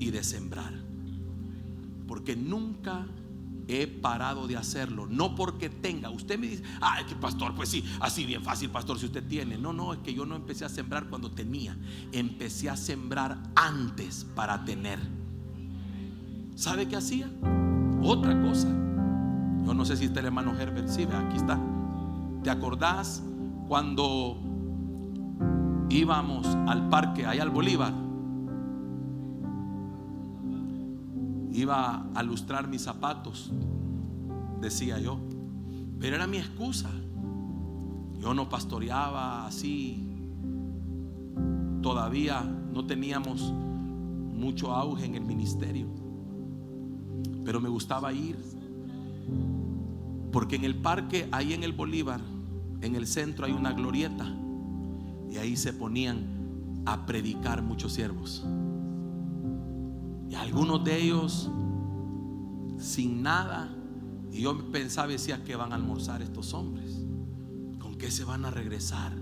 y de sembrar. Porque nunca he parado de hacerlo. No porque tenga. Usted me dice: ay, que pastor, pues sí, así bien fácil, pastor, si usted tiene. No, es que yo no empecé a sembrar cuando tenía. Empecé a sembrar antes para tener. ¿Sabe qué hacía? Otra cosa. Yo no sé si está el hermano Herbert. Sí, ve, aquí está. ¿Te acordás cuando íbamos al parque, allá al Bolívar? Iba a lustrar mis zapatos, decía yo, pero era mi excusa. Yo no pastoreaba así, todavía no teníamos mucho auge en el ministerio, pero me gustaba ir, porque en el parque, ahí en el Bolívar, en el centro hay una glorieta, y ahí se ponían a predicar muchos siervos. Y algunos de ellos sin nada. Y yo pensaba, decía: ¿qué van a almorzar estos hombres? ¿Con qué se van a regresar?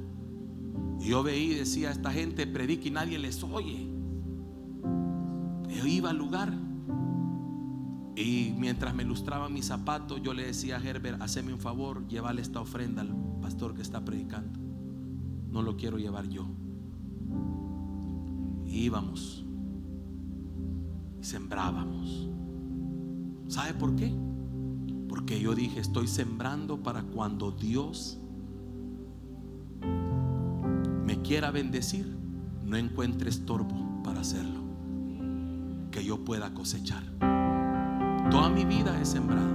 Y yo veía y decía: esta gente predica y nadie les oye. Yo iba al lugar, y mientras me lustraban mis zapatos, yo le decía a Herbert: haceme un favor, llévale esta ofrenda al pastor que está predicando. No lo quiero llevar yo. Y íbamos y sembrábamos. ¿Sabe por qué? Porque yo dije: estoy sembrando para cuando Dios me quiera bendecir, no encuentre estorbo para hacerlo, que yo pueda cosechar. Toda mi vida he sembrado.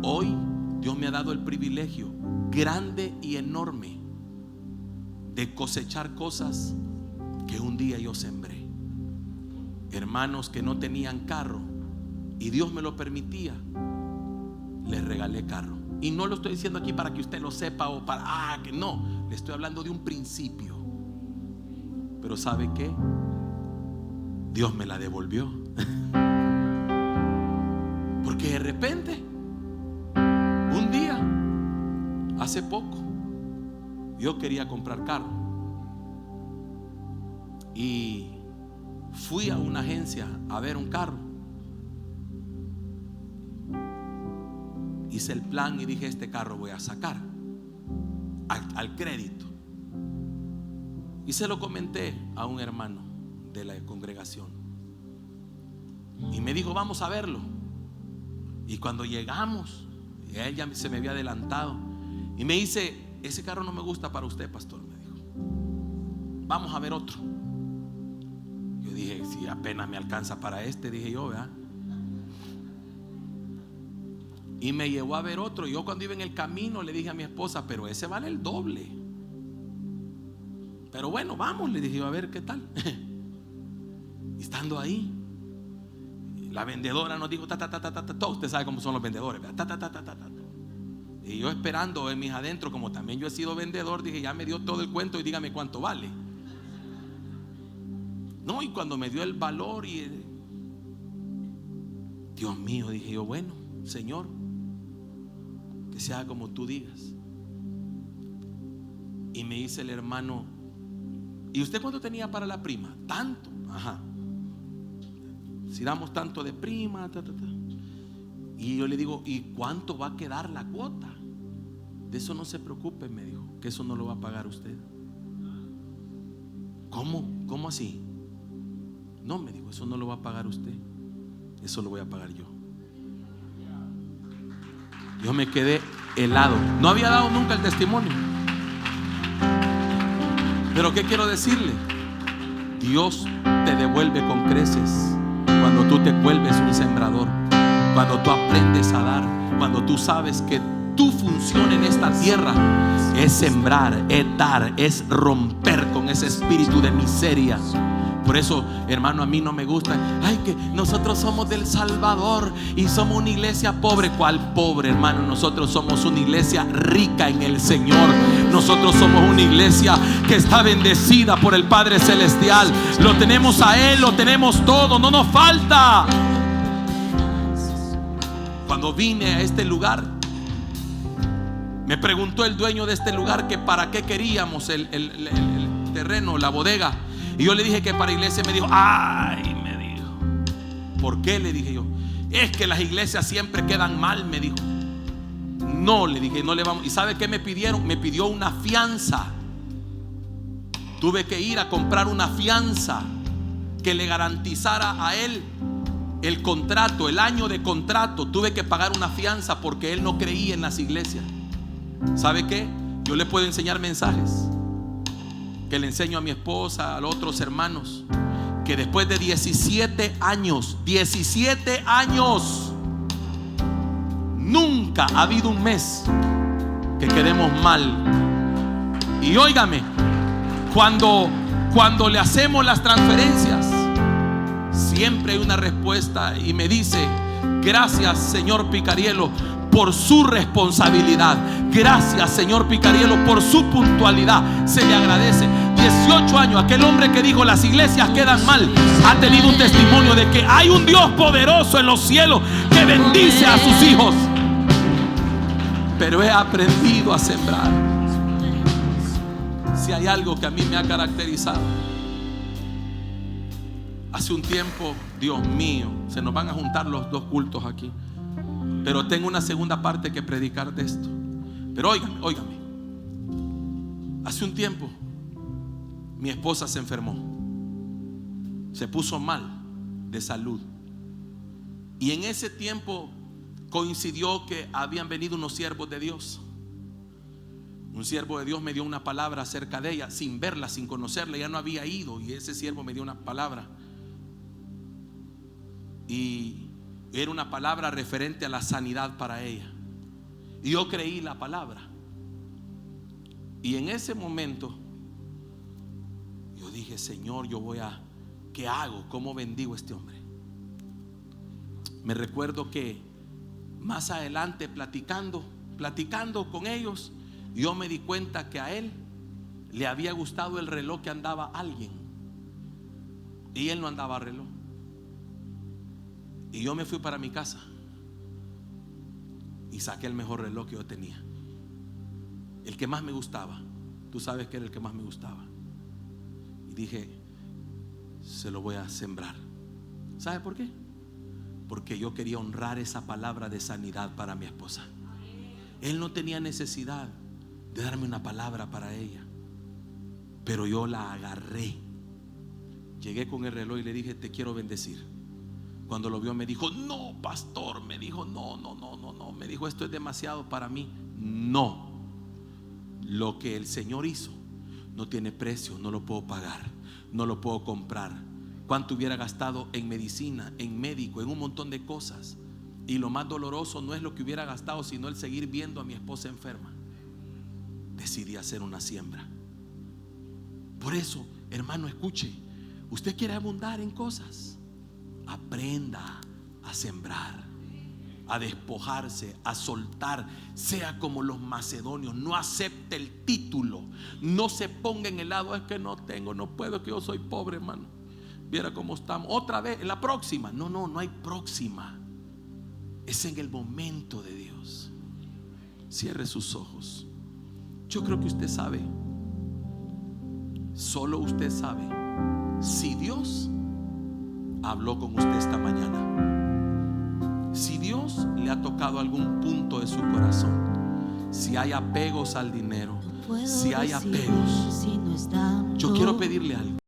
Hoy Dios me ha dado el privilegio grande y enorme de cosechar cosas que un día yo sembré. Hermanos que no tenían carro, y Dios me lo permitía, les regalé carro. Y no lo estoy diciendo aquí para que usted lo sepa o para que no, le estoy hablando de un principio. Pero ¿sabe qué? Dios me la devolvió. Porque de repente, un día, hace poco, yo quería comprar carro, y fui a una agencia a ver un carro. Hice el plan y dije: este carro voy a sacar al crédito. Y se lo comenté a un hermano de la congregación. Y me dijo, vamos a verlo. Y cuando llegamos, él ya se me había adelantado. Y me dice, ese carro no me gusta para usted, pastor, me dijo. Vamos a ver otro. Yo dije, si apenas me alcanza para este, dije yo, ¿verdad? Y me llevó a ver otro. Yo cuando iba en el camino le dije a mi esposa, pero ese vale el doble. Pero bueno, vamos, le dije yo, a ver qué tal. Y estando ahí, la vendedora nos dijo, usted sabe cómo son los vendedores, y yo esperando en mis adentros, como también yo he sido vendedor, dije, ya me dio todo el cuento y dígame cuánto vale. No, y cuando me dio el valor y Dios mío, dije yo, bueno, Señor, que se haga como tú digas. Y me dice el hermano, ¿y usted cuánto tenía para la prima? Tanto. Ajá. Si damos tanto de prima, Y yo le digo, ¿y cuánto va a quedar la cuota? De eso no se preocupe, me dijo, que eso no lo va a pagar usted. ¿Cómo? ¿Cómo así? No, me dijo, eso no lo va a pagar usted, eso lo voy a pagar yo. Yo me quedé helado. No había dado nunca el testimonio. Pero ¿qué quiero decirle? Dios te devuelve con creces cuando tú te vuelves un sembrador, cuando tú aprendes a dar, cuando tú sabes que tu función en esta tierra es sembrar, es dar, es romper con ese espíritu de miseria. Por eso, hermano, a mí no me gusta, ay, que nosotros somos del Salvador y somos una iglesia pobre. ¿Cuál pobre, hermano? Nosotros somos una iglesia rica en el Señor. Nosotros somos una iglesia que está bendecida por el Padre Celestial. Lo tenemos a Él, lo tenemos todo, no nos falta. Cuando vine a este lugar, me preguntó el dueño de este lugar que para qué queríamos el terreno, la bodega. Y yo le dije que para iglesia. Me dijo, ay, me dijo, ¿por qué? Le dije yo, es que las iglesias siempre quedan mal, me dijo. No, le dije, no le vamos. ¿Y sabe qué me pidieron? Me pidió una fianza. Tuve que ir a comprar una fianza que le garantizara a él el contrato, el año de contrato. Tuve que pagar una fianza porque él no creía en las iglesias. ¿Sabe qué? Yo le puedo enseñar mensajes que le enseño a mi esposa, a los otros hermanos, que después de 17 años, nunca ha habido un mes que quedemos mal. Y óigame, cuando le hacemos las transferencias, siempre hay una respuesta y me dice, gracias, señor Picariello, por su responsabilidad. Gracias, señor Picariello, por su puntualidad. Se le agradece. 18 años, aquel hombre que dijo las iglesias quedan mal, ha tenido un testimonio de que hay un Dios poderoso en los cielos que bendice a sus hijos. Pero he aprendido a sembrar. Si hay algo que a mí me ha caracterizado, hace un tiempo, Dios mío, se nos van a juntar los dos cultos aquí, pero tengo una segunda parte que predicar de esto. Pero óigame. Hace un tiempo mi esposa se enfermó, se puso mal de salud. Y en ese tiempo coincidió que habían venido unos siervos de Dios. Un siervo de Dios me dio una palabra acerca de ella, sin verla, sin conocerla. Ya no había ido y ese siervo me dio una palabra. Y era una palabra referente a la sanidad para ella. Y yo creí la palabra. Y en ese momento yo dije, Señor, ¿qué hago? ¿Cómo bendigo a este hombre? Me recuerdo que más adelante platicando con ellos, yo me di cuenta que a él le había gustado el reloj que andaba alguien y él no andaba reloj. Y yo me fui para mi casa y saqué el mejor reloj que yo tenía, el que más me gustaba. Tú sabes que era el que más me gustaba. Y dije, se lo voy a sembrar. ¿Sabe por qué? Porque yo quería honrar esa palabra de sanidad para mi esposa. Él no tenía necesidad de darme una palabra para ella. pero yo la agarré. Llegué con el reloj y le dije: te quiero bendecir. Cuando lo vio me dijo: no, pastor, me dijo, no, me dijo, esto es demasiado para mí. No, lo que el Señor hizo no tiene precio, no lo puedo pagar, no lo puedo comprar. ¿Cuánto hubiera gastado en medicina, en médico, en un montón de cosas? Y lo más doloroso no es lo que hubiera gastado, sino el seguir viendo a mi esposa enferma. Decidí hacer una siembra. Por eso, hermano, escuche, usted quiere abundar en cosas, aprenda a sembrar, a despojarse, a soltar. Sea como los macedonios, no acepte el título, no se ponga en el lado: es que no tengo, no puedo, que yo soy pobre, hermano. Viera cómo estamos, otra vez, en la próxima. No hay próxima. Es en el momento de Dios. Cierre sus ojos. Yo creo que usted sabe, solo usted sabe, si Dios habló con usted esta mañana, si Dios le ha tocado algún punto de su corazón, si hay apegos al dinero, si hay apegos, yo quiero pedirle algo.